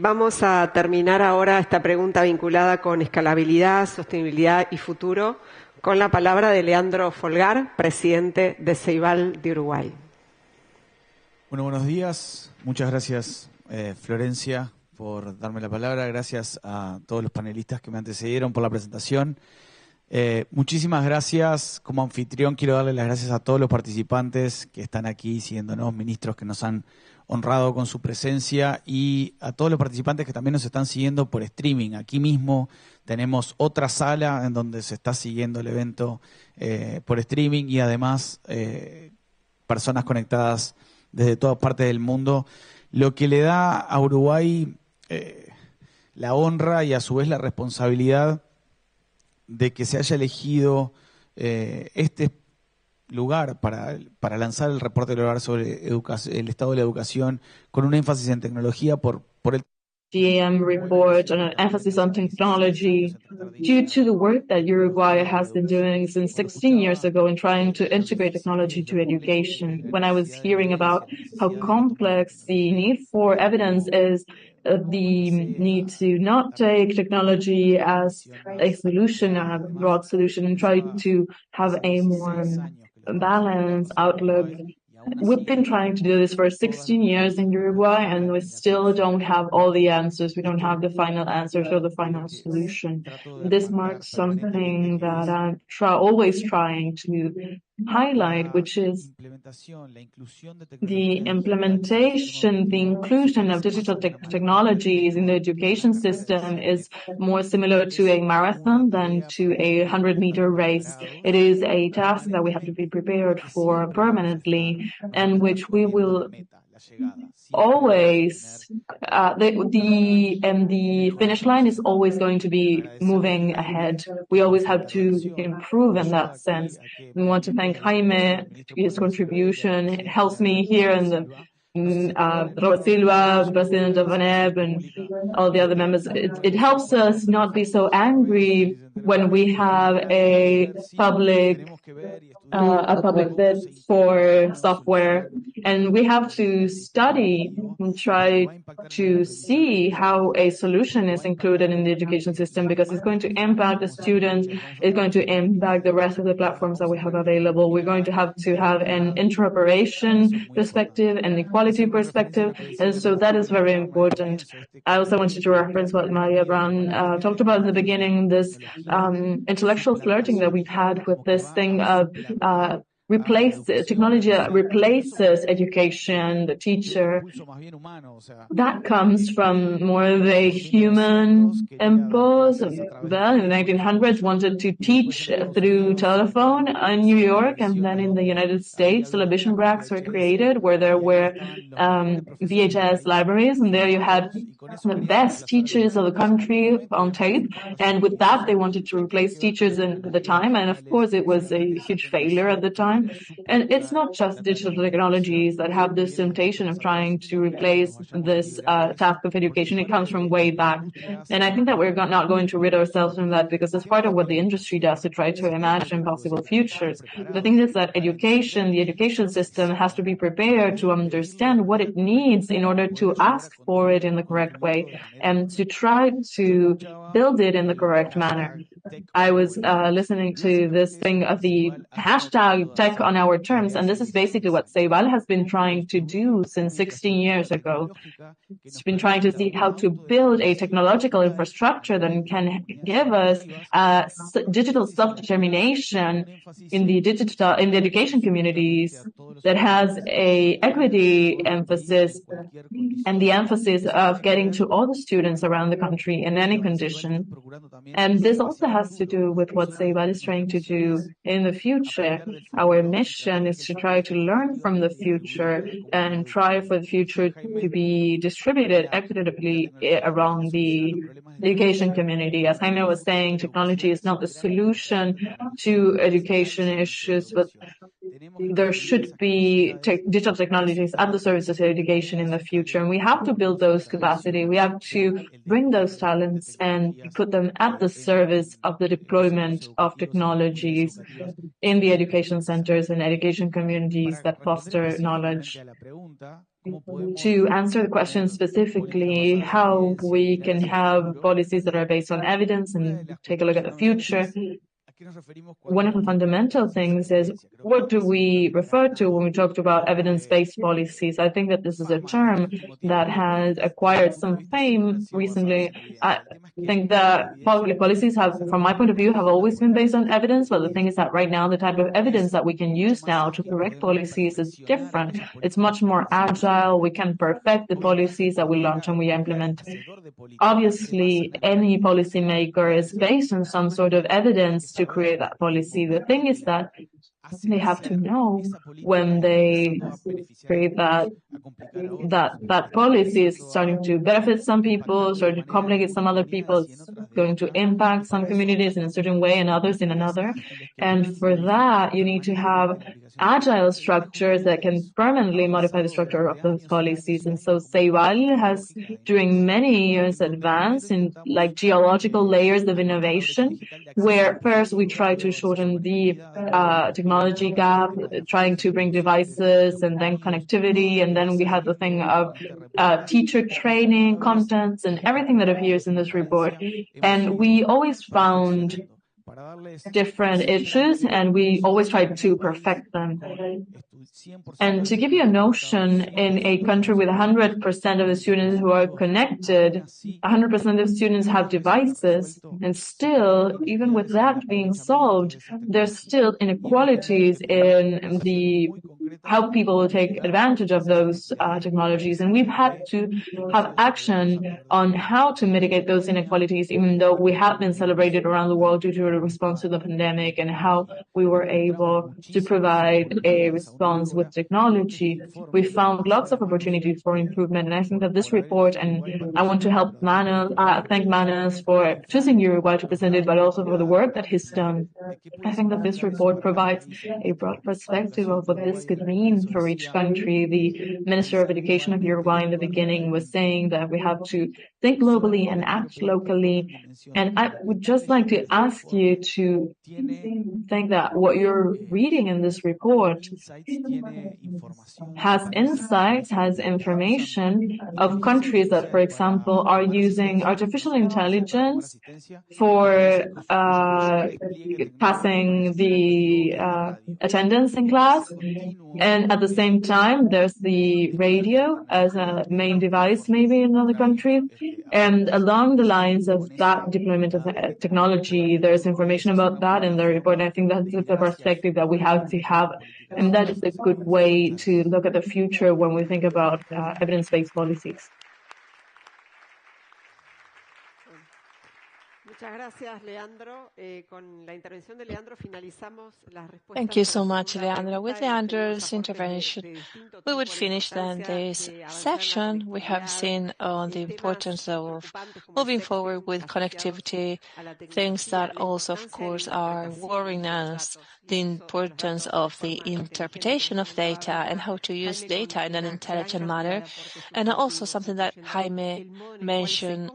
Vamos a terminar ahora esta pregunta vinculada con escalabilidad, sostenibilidad y futuro con la palabra de Leandro Folgar, presidente de Ceibal de Uruguay. Bueno, buenos días. Muchas gracias, Florencia, por darme la palabra. Gracias a todos los panelistas que me antecedieron por la presentación. Muchísimas gracias. Como anfitrión quiero darle las gracias a todos los participantes que están aquí siguiéndonos, ministros que nos han honrado con su presencia y a todos los participantes que también nos están siguiendo por streaming. Aquí mismo tenemos otra sala en donde se está siguiendo el evento por streaming y además personas conectadas desde todas partes del mundo, lo que le da a Uruguay la honra y a su vez la responsabilidad de que se haya elegido este lugar para lanzar el reporte del hogar sobre el estado de la educación con un énfasis en tecnología por el GAM report and an emphasis on technology due to the work that Uruguay has been doing since 16 years ago in trying to integrate technology to education. When I was hearing about how complex the need for evidence is, the need to not take technology as a solution, a broad solution, and try to have a more balanced outlook we've been trying to do this for 16 years in Uruguay, and we still don't have all the answers. We don't have the final answers or the final solution. This marks something that I'm always trying to highlight, which is the implementation, the inclusion of digital technologies in the education system is more similar to a marathon than to a 100-meter race. It is a task that we have to be prepared for permanently, and which we will always, the finish line is always going to be moving ahead. We always have to improve in that sense. We want to thank Jaime for his contribution. It helps me here in the Robert Silva, President of ANEP, and all the other members. It helps us not be so angry when we have a public bid for software, and we have to study and try to see how a solution is included in the education system, because it's going to impact the students, it's going to impact the rest of the platforms that we have available. We're going to have an interoperation perspective and equality perspective, and so that is very important. I also wanted to reference what Maria Brown talked about in the beginning, this intellectual flirting that we've had with this thing of technology replaces education, the teacher. That comes from more of a human impulse. Well, in the 1900s, wanted to teach through telephone in New York, and then in the United States, television racks were created where there were VHS libraries, and there you had the best teachers of the country on tape, and with that they wanted to replace teachers in the time, and of course it was a huge failure at the time. And it's not just digital technologies that have this temptation of trying to replace this task of education. It comes from way back, and I think that we're not going to rid ourselves from that, because it's part of what the industry does to try to imagine possible futures. The thing is that the education system has to be prepared to understand what it needs in order to ask for it in the correct way and to try to build it in the correct manner. I was listening to this thing of the hashtag tech on our terms, and this is basically what Ceibal has been trying to do since 16 years ago. It's been trying to see how to build a technological infrastructure that can give us digital self-determination in the education communities that has a equity emphasis and the emphasis of getting to all the students around the country in any condition. And this also has to do with what Ceibal is trying to do in the future. Our mission is to try to learn from the future and try for the future to be distributed equitably around the education community. As Jaime was saying, technology is not the solution to education issues, but there should be digital technologies at the service of education in the future, and we have to build those capacity. We have to bring those talents and put them at the service of the deployment of technologies in the education centers and education communities that foster knowledge. To answer the question specifically, how we can have policies that are based on evidence and take a look at the future, one of the fundamental things is, what do we refer to when we talked about evidence-based policies? I think that this is a term that has acquired some fame recently. I think that public policies have, from my point of view, have always been based on evidence, but the thing is that right now, the type of evidence that we can use now to correct policies is different. It's much more agile. We can perfect the policies that we launch and we implement. Obviously, any policymaker is based on some sort of evidence to create that policy. The thing is that they have to know when they create that policy is starting to benefit some people, starting to complicate some other people, it's going to impact some communities in a certain way and others in another. And for that, you need to have agile structures that can permanently modify the structure of those policies. And so Ceibal has, during many years, advanced in like geological layers of innovation, where first we try to shorten the technology gap, trying to bring devices and then connectivity, and then we have the thing of teacher training, contents, and everything that appears in this report. And we always found different issues, and we always tried to perfect them. And to give you a notion, in a country with 100% of the students who are connected, 100% of students have devices, and still, even with that being solved, there's still inequalities in how people will take advantage of those technologies. And we've had to have action on how to mitigate those inequalities, even though we have been celebrated around the world due to a response to the pandemic and how we were able to provide a response with technology. We found lots of opportunities for improvement. And I think that this report, and I want to help thank Manos for choosing Uruguay to present it, but also for the work that he's done. I think that this report provides a broad perspective of what this could mean for each country. The Minister of Education of Uruguay in the beginning was saying that we have to think globally and act locally. And I would just like to ask you to think that what you're reading in this report has insights, has information of countries that, for example, are using artificial intelligence for passing the attendance in class. And at the same time, there's the radio as a main device, maybe in another country. And along the lines of that deployment of technology, there's information about that in the report. I think that's the perspective that we have to have. And that is a good way to look at the future when we think about evidence-based policies. Thank you so much, Leandro. With Leandro's intervention, we would finish then this section. We have seen on the importance of moving forward with connectivity, things that also, of course, are worrying us, the importance of the interpretation of data and how to use data in an intelligent manner, and also something that Jaime mentioned,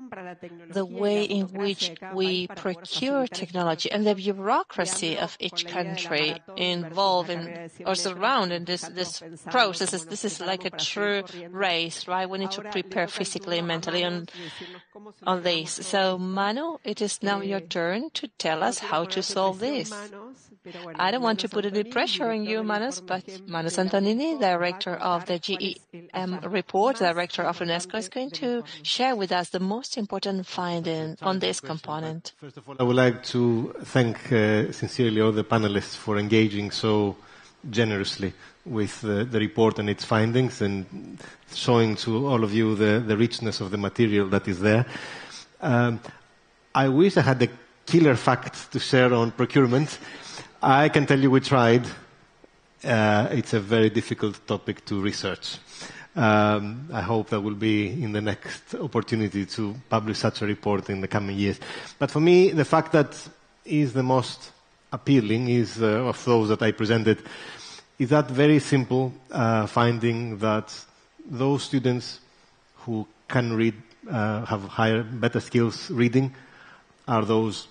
the way in which we procure technology and the bureaucracy of each country involved in or surrounding this process. This is like a true race, right? We need to prepare physically and mentally on this. So, Manu, it is now your turn to tell us how to solve this. I don't want to put any pressure on you, Manos, but Manos Antonini, director of the GEM report, director of UNESCO, is going to share with us the most important finding on this component. First of all, I would like to thank sincerely all the panelists for engaging so generously with the report and its findings and showing to all of you the richness of the material that is there. I wish I had the killer fact to share on procurement. I can tell you we tried. It's a very difficult topic to research. I hope there will be in the next opportunity to publish such a report in the coming years. But for me, the fact that is the most appealing is of those that I presented is that very simple finding that those students who can read, have better skills reading, are those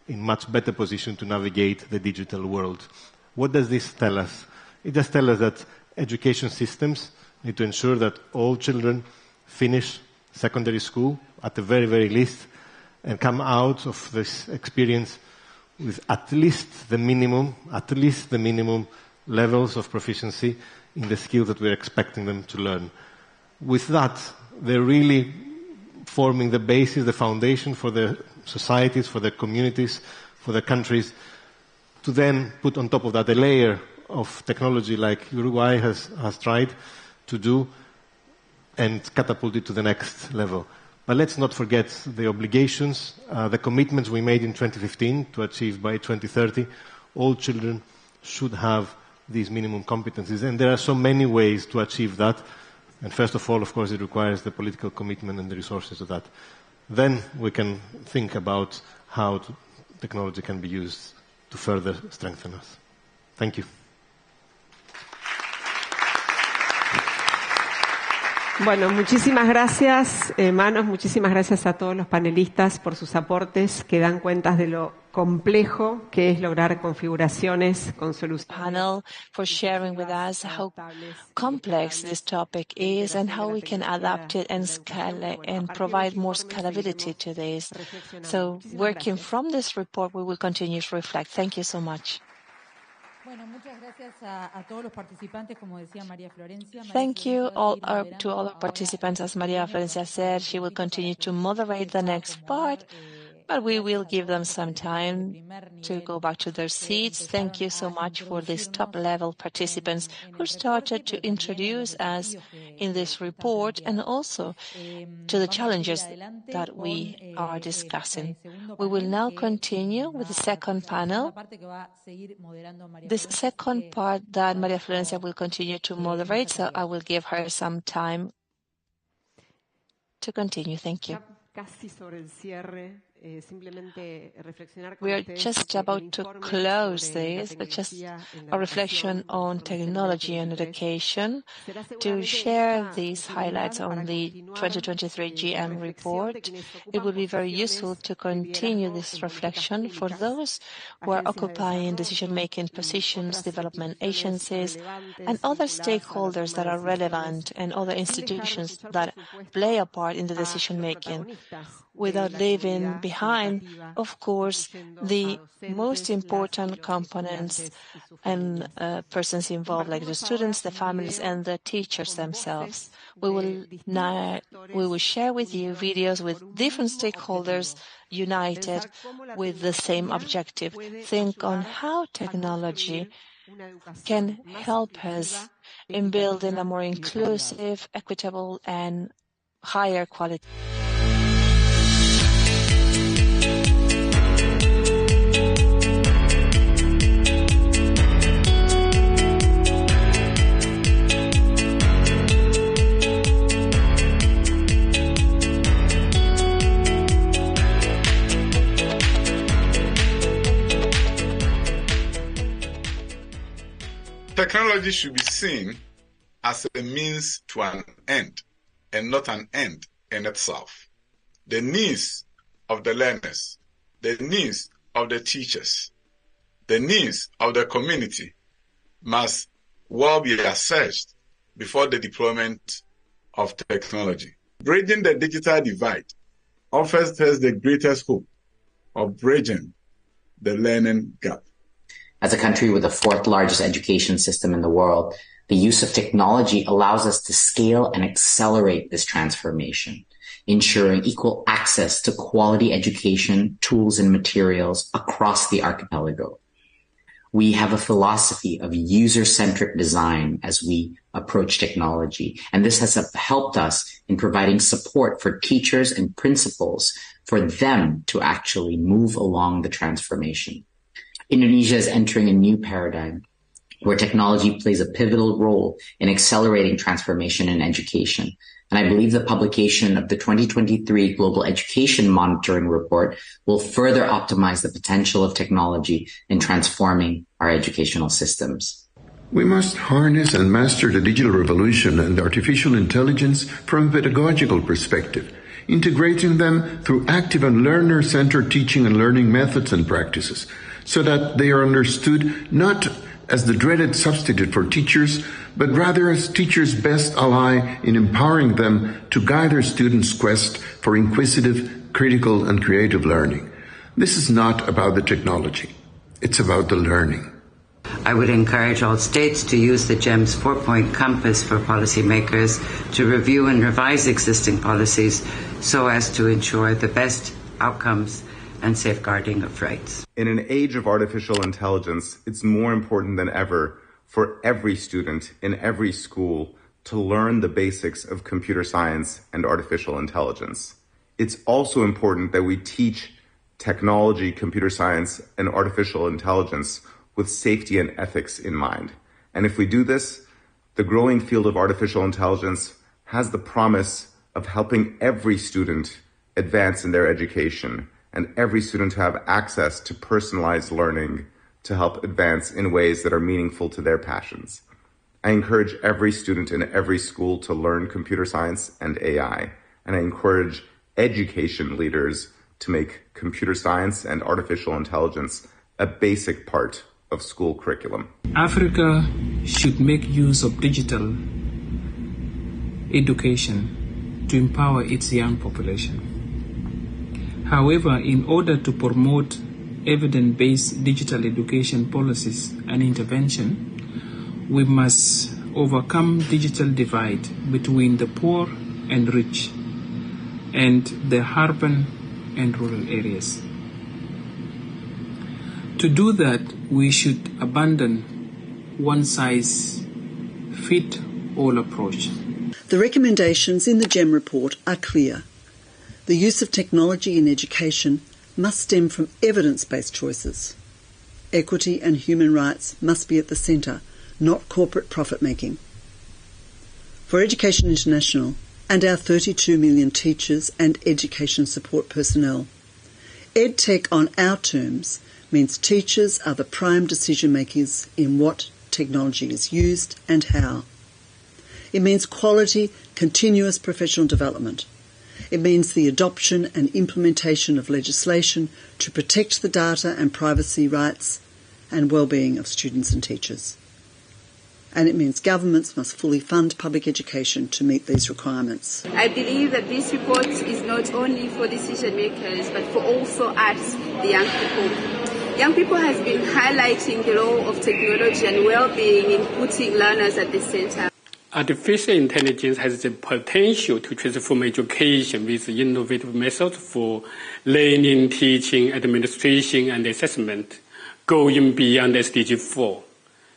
in much better position to navigate the digital world. What does this tell us? It does tell us that education systems need to ensure that all children finish secondary school at the very, very least and come out of this experience with at least the minimum levels of proficiency in the skills that we're expecting them to learn. With that, they're really forming the basis, the foundation for their societies, for their communities, for their countries, to then put on top of that a layer of technology like Uruguay has tried to do and catapult it to the next level. But let's not forget the obligations, the commitments we made in 2015 to achieve by 2030. All children should have these minimum competencies, and there are so many ways to achieve that. And first of all, of course, it requires the political commitment and the resources of that. Then we can think about how technology can be used to further strengthen us. Thank you. Bueno, muchísimas gracias, Manos, muchísimas gracias a todos los panelistas por sus aportes que dan cuenta de lo complejo que es lograr configuraciones con soluciones. Panel for sharing with us how complex this topic is and how we can adapt it and scale and provide more scalability to this. So working from this report, we will continue to reflect. Thank you so much. Thank you to all our participants. As Maria Florencia said, she will continue to moderate the next part, but we will give them some time to go back to their seats. Thank you so much for these top-level participants who started to introduce us in this report and also to the challenges that we are discussing. We will now continue with the second panel. This second part that Maria Florencia will continue to moderate, so I will give her some time to continue. Thank you. We are just about to close this, but just a reflection on technology and education to share these highlights on the 2023 GM report. It would be very useful to continue this reflection for those who are occupying decision-making positions, development agencies, and other stakeholders that are relevant and other institutions that play a part in the decision-making, without leaving behind, of course, the most important components and persons involved, like the students, the families, and the teachers themselves. We will share with you videos with different stakeholders united with the same objective. Think on how technology can help us in building a more inclusive, equitable, and higher quality. Technology should be seen as a means to an end and not an end in itself. The needs of the learners, the needs of the teachers, the needs of the community must well be assessed before the deployment of technology. Bridging the digital divide offers us the greatest hope of bridging the learning gap. As a country with the fourth largest education system in the world, the use of technology allows us to scale and accelerate this transformation, ensuring equal access to quality education, tools, and materials across the archipelago. We have a philosophy of user-centric design as we approach technology, and this has helped us in providing support for teachers and principals for them to actually move along the transformation. Indonesia is entering a new paradigm where technology plays a pivotal role in accelerating transformation in education. And I believe the publication of the 2023 Global Education Monitoring Report will further optimize the potential of technology in transforming our educational systems. We must harness and master the digital revolution and artificial intelligence from a pedagogical perspective, integrating them through active and learner-centered teaching and learning methods and practices, so that they are understood not as the dreaded substitute for teachers, but rather as teachers' best ally in empowering them to guide their students' quest for inquisitive, critical, and creative learning. This is not about the technology. It's about the learning. I would encourage all states to use the GEMS 4-point compass for policymakers to review and revise existing policies so as to ensure the best outcomes and safeguarding of rights. In an age of artificial intelligence, it's more important than ever for every student in every school to learn the basics of computer science and artificial intelligence. It's also important that we teach technology, computer science, and artificial intelligence with safety and ethics in mind. And if we do this, the growing field of artificial intelligence has the promise of helping every student advance in their education and every student to have access to personalized learning to help advance in ways that are meaningful to their passions. I encourage every student in every school to learn computer science and AI, and I encourage education leaders to make computer science and artificial intelligence a basic part of school curriculum. Africa should make use of digital education to empower its young population. However, in order to promote evidence-based digital education policies and intervention, we must overcome digital divide between the poor and rich and the urban and rural areas. To do that, we should abandon one-size-fits-all approach. The recommendations in the GEM report are clear. The use of technology in education must stem from evidence-based choices. Equity and human rights must be at the centre, not corporate profit-making. For Education International and our 32 million teachers and education support personnel, edtech on our terms means teachers are the prime decision makers in what technology is used and how. It means quality, continuous professional development. It means the adoption and implementation of legislation to protect the data and privacy rights and well-being of students and teachers. And it means governments must fully fund public education to meet these requirements. I believe that this report is not only for decision makers, but for also us, the young people. Young people have been highlighting the role of technology and well-being in putting learners at the center. Artificial intelligence has the potential to transform education with innovative methods for learning, teaching, administration, and assessment, going beyond SDG 4.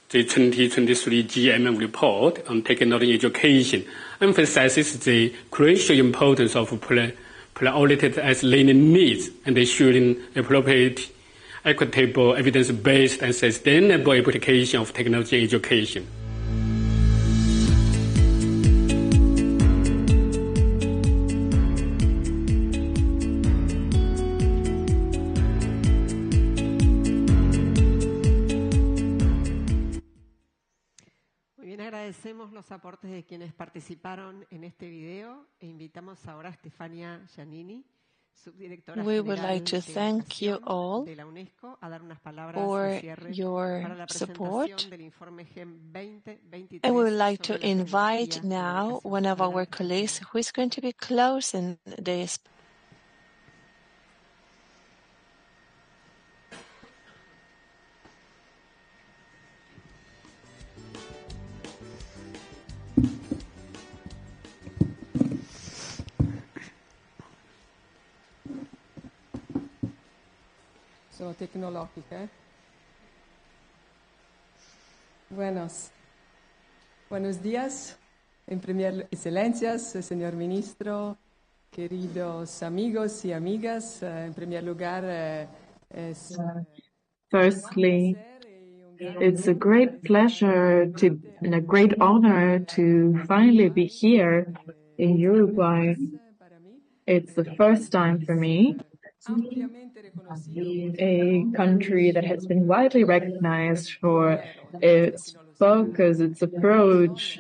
The 2023 GM report on technology education emphasizes the crucial importance of prioritizing learning needs and ensuring appropriate, equitable, evidence-based, and sustainable application of technology in education. Agradecemos los aportes de quienes participaron en este video e invitamos ahora a Stefania Giannini, subdirectora We would general like to de thank you Educación all de la UNESCO, a dar unas palabras for de cierre your para la support. presentación del informe GEM 2023 And we would like sobre to la invite tecnología en la now educación. one of our Adelante. colleagues who is going to be closing this. Sono tecnológica. Buenos días, en primer excelencias, señor ministro, queridos amigos y amigas. En primer lugar, Firstly, it's a great pleasure and a great honor to finally be here in Uruguay. It's the first time for me, a country that has been widely recognized for its focus, its approach,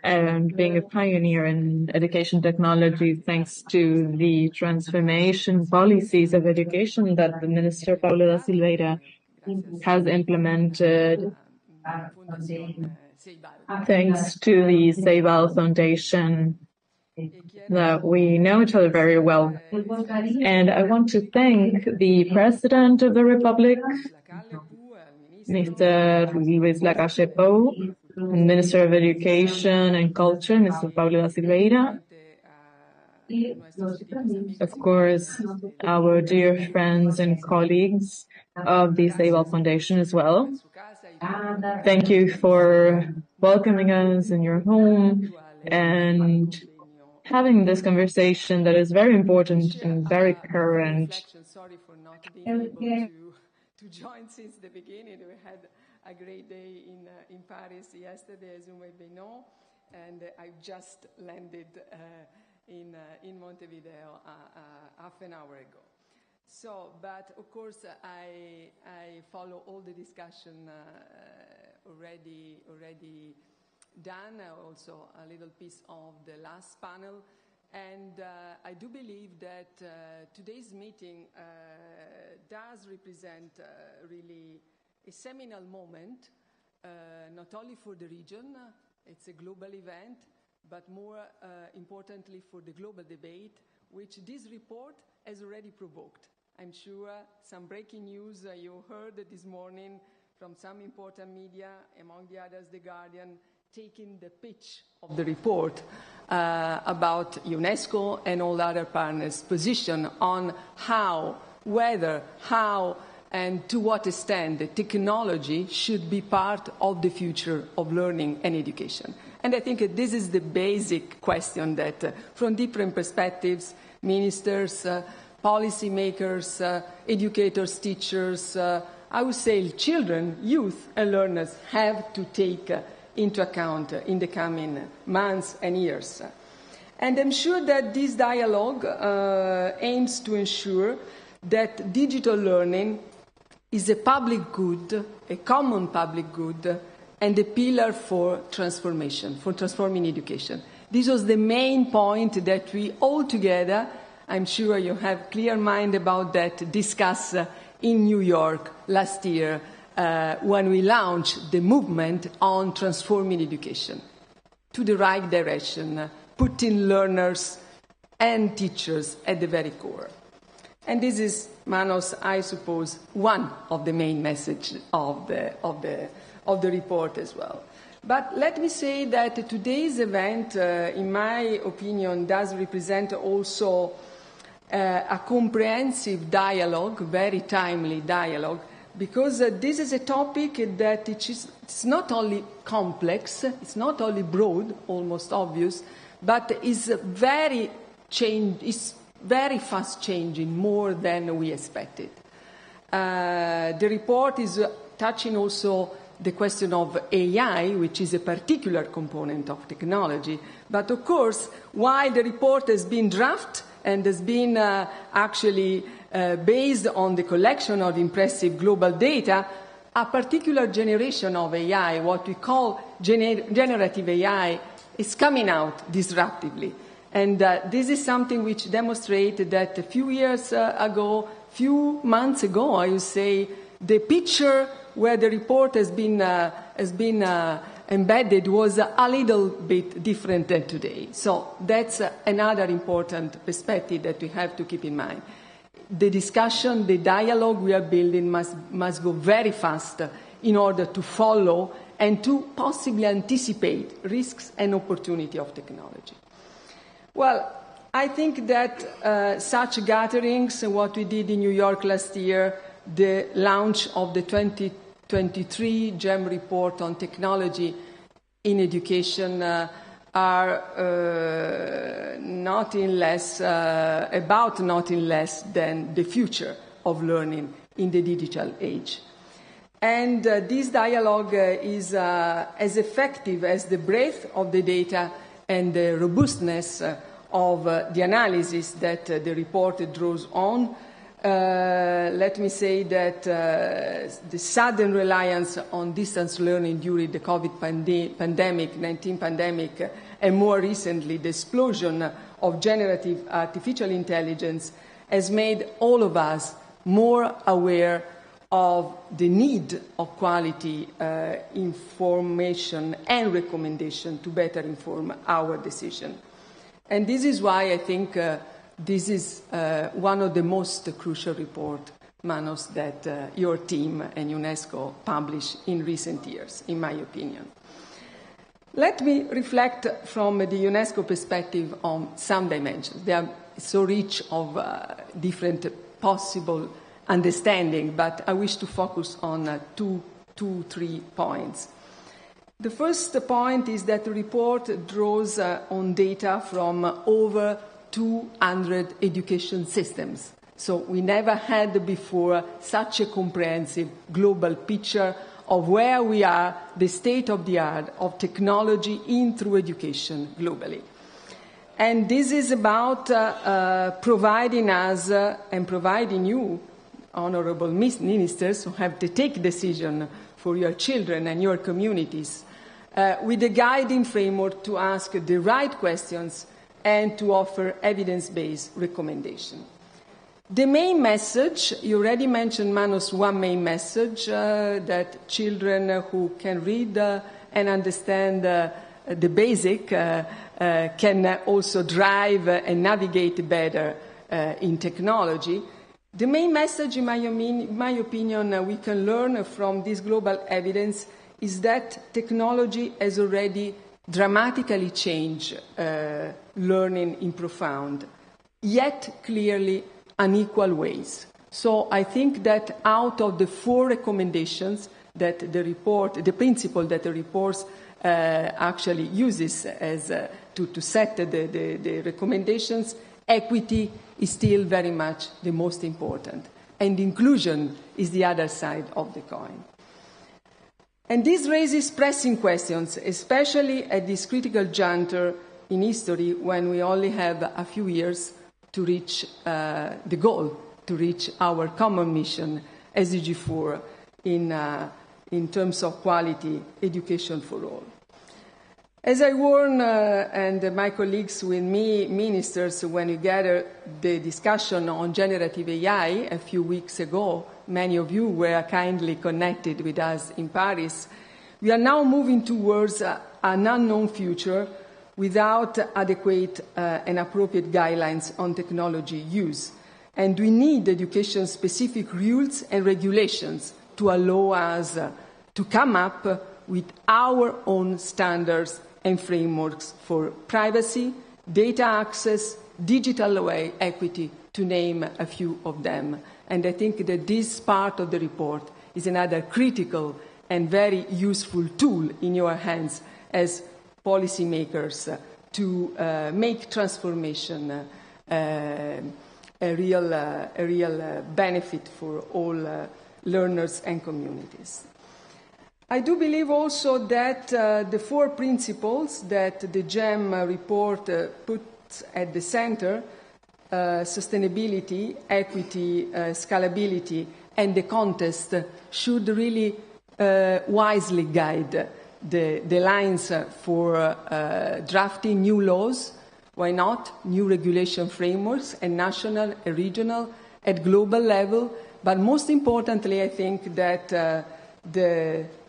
and being a pioneer in education technology thanks to the transformation policies of education that the Minister Paulo da Silveira has implemented, thanks to the Ceibal Foundation, that we know each other very well. And I want to thank the President of the Republic, Mr. Luis Lacalle-Pou, and Minister of Education and Culture, Mr. Paulo da Silveira. Of course, our dear friends and colleagues of the Ceibal Foundation as well. Thank you for welcoming us in your home and having this conversation that is very important and very current. Sorry for not being able to join since the beginning. We had a great day in Paris yesterday, as you may know, and I just landed in Montevideo half an hour ago. So, but of course, I follow all the discussion already done, also a little piece of the last panel, and I do believe that today's meeting does represent really a seminal moment, not only for the region, it's a global event, but more importantly for the global debate, which this report has already provoked. I'm sure some breaking news you heard this morning from some important media, among the others The Guardian, taking the pitch of the report about UNESCO and all other partners' position on how, whether, how, and to what extent the technology should be part of the future of learning and education. And I think this is the basic question that, from different perspectives, ministers, policymakers, educators, teachers, I would say children, youth, and learners have to take into account in the coming months and years. And I'm sure that this dialogue aims to ensure that digital learning is a public good, a common public good, and a pillar for transformation, for transforming education. This was the main point that we all together, I'm sure you have clear mind about that, discussed in New York last year when we launched the movement on transforming education to the right direction, putting learners and teachers at the very core. And this is, Manos, I suppose, one of the main messages of the report as well. But let me say that today's event, in my opinion, does represent also a comprehensive dialogue, very timely dialogue, because this is a topic that it's not only complex, it's not only broad, almost obvious, but is very fast changing, more than we expected. The report is touching also the question of AI, which is a particular component of technology. But of course, while the report has been drafted and has been actually based on the collection of impressive global data, a particular generation of AI, what we call generative AI, is coming out disruptively. And this is something which demonstrates that a few years ago, few months ago, I would say, the picture where the report has been embedded was a little bit different than today. So that's another important perspective that we have to keep in mind. The discussion, the dialogue we are building must go very fast in order to follow and to possibly anticipate risks and opportunity of technology. Well, I think that such gatherings, what we did in New York last year, the launch of the 2023 GEM report on technology in education are nothing less than the future of learning in the digital age. And this dialogue is as effective as the breadth of the data and the robustness of the analysis that the report draws on. Let me say that the sudden reliance on distance learning during the COVID-19 pandemic, and more recently the explosion of generative artificial intelligence, has made all of us more aware of the need of quality information and recommendation to better inform our decision. And this is why I think this is one of the most crucial reports, Manos, that your team and UNESCO published in recent years, in my opinion. Let me reflect from the UNESCO perspective on some dimensions. They are so rich of different possible understanding, but I wish to focus on three points. The first point is that the report draws on data from over 200 education systems. So we never had before such a comprehensive global picture of where we are, the state of the art of technology in through education globally. And this is about providing us and providing you, honorable ministers, who have to take decisions for your children and your communities, with a guiding framework to ask the right questions and to offer evidence-based recommendation. The main message, you already mentioned, Manos, one main message, that children who can read and understand the basic can also drive and navigate better in technology. The main message, in my opinion, we can learn from this global evidence is that technology has already dramatically changed learning in profound, yet clearly unequal ways. So I think that out of the 4 recommendations that the report, the principle that the report actually uses as to set the recommendations, equity is still very much the most important, and inclusion is the other side of the coin. And this raises pressing questions, especially at this critical juncture in history when we only have a few years to reach the goal, to reach our common mission, SDG 4, in terms of quality education for all. As I warned, and my colleagues with me, ministers, when we gathered the discussion on generative AI a few weeks ago, many of you were kindly connected with us in Paris, we are now moving towards an unknown future without adequate and appropriate guidelines on technology use. And we need education-specific rules and regulations to allow us to come up with our own standards and frameworks for privacy, data access, digital equity, to name a few of them. And I think that this part of the report is another critical and very useful tool in your hands as policymakers to make transformation a real benefit for all learners and communities. I do believe also that the 4 principles that the GEM report puts at the center, sustainability, equity, scalability, and the context, should really wisely guide the lines for drafting new laws, why not, new regulation frameworks at national, at regional, at global level. But most importantly, I think that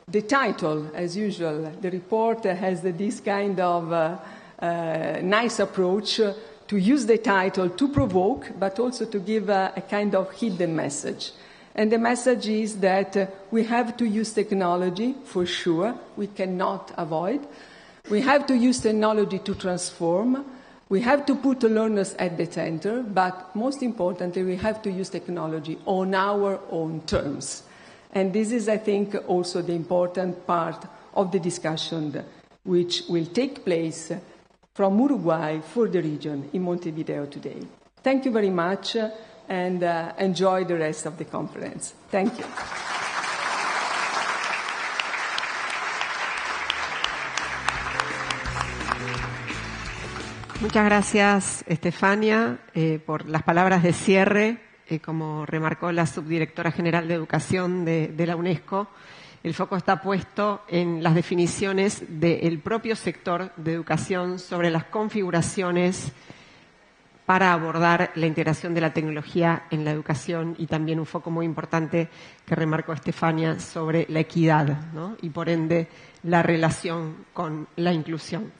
the title, as usual, the report has this kind of nice approach to use the title to provoke, but also to give a kind of hidden message. And the message is that we have to use technology, for sure, we cannot avoid. We have to use technology to transform. We have to put the learners at the center, but most importantly, we have to use technology on our own terms. And this is, I think, also the important part of the discussion which will take place from Uruguay for the region in Montevideo today. Thank you very much, and enjoy the rest of the conference. Thank you. Muchas gracias, Estefania, por las palabras de cierre. Como remarcó la subdirectora general de Educación de la UNESCO, el foco está puesto en las definiciones del propio sector de educación sobre las configuraciones para abordar la integración de la tecnología en la educación, y también un foco muy importante que remarcó Estefania sobre la equidad, ¿no? Y por ende la relación con la inclusión.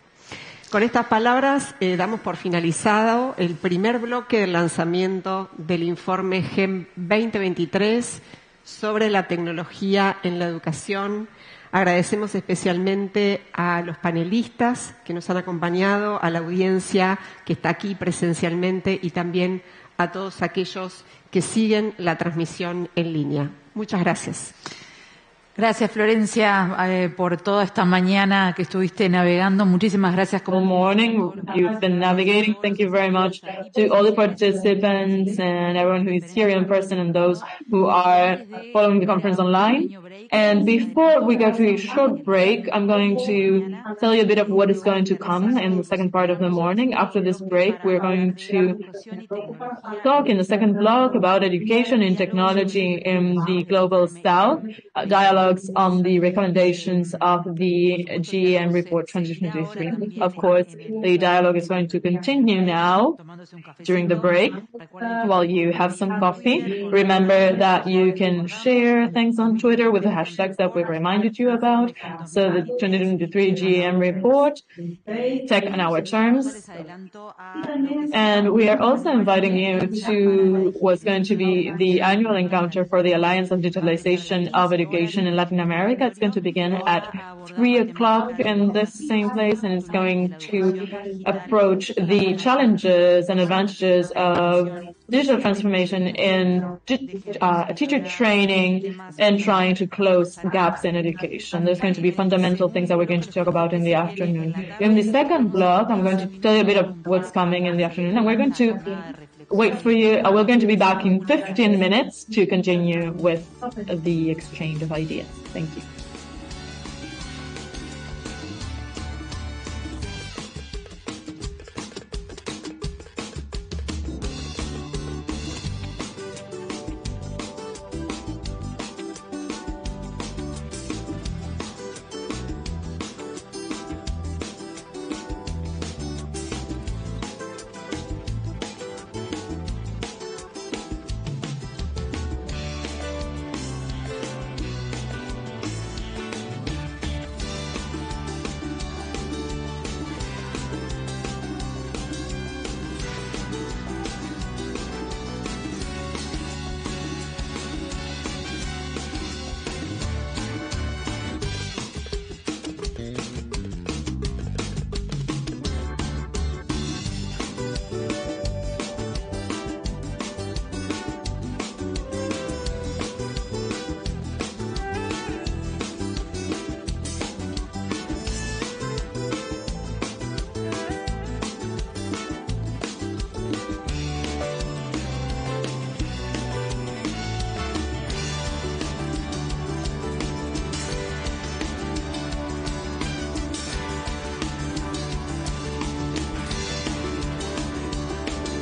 Con estas palabras damos por finalizado el primer bloque del lanzamiento del informe GEM 2023 sobre la tecnología en la educación. Agradecemos especialmente a los panelistas que nos han acompañado, a la audiencia que está aquí presencialmente y también a todos aquellos que siguen la transmisión en línea. Muchas gracias. Gracias, Florencia, por toda esta mañana que estuviste navegando. Muchísimas gracias. Good morning. You've been navigating. Thank you very much to all the participants and everyone who is here in person and those who are following the conference online. And before we go to a short break, I'm going to tell you a bit of what is going to come in the second part of the morning. After this break, we're going to talk in the second block about education and technology in the Global South, dialogue dialogues on the recommendations of the GEM report 2023. Of course, the dialogue is going to continue now during the break while you have some coffee. Remember that you can share things on Twitter with the hashtags that we've reminded you about. So the 2023 GEM report, tech on our terms. And we are also inviting you to what's going to be the annual encounter for the Alliance of Digitalization of Education in Latin America. It's going to begin at 3 o'clock in this same place, and it's going to approach the challenges and advantages of digital transformation in teacher training and trying to close gaps in education. There's going to be fundamental things that we're going to talk about in the afternoon. In the second block, I'm going to tell you a bit of what's coming in the afternoon, and we're going to wait for you. We're going to be back in 15 minutes to continue with the exchange of ideas. Thank you.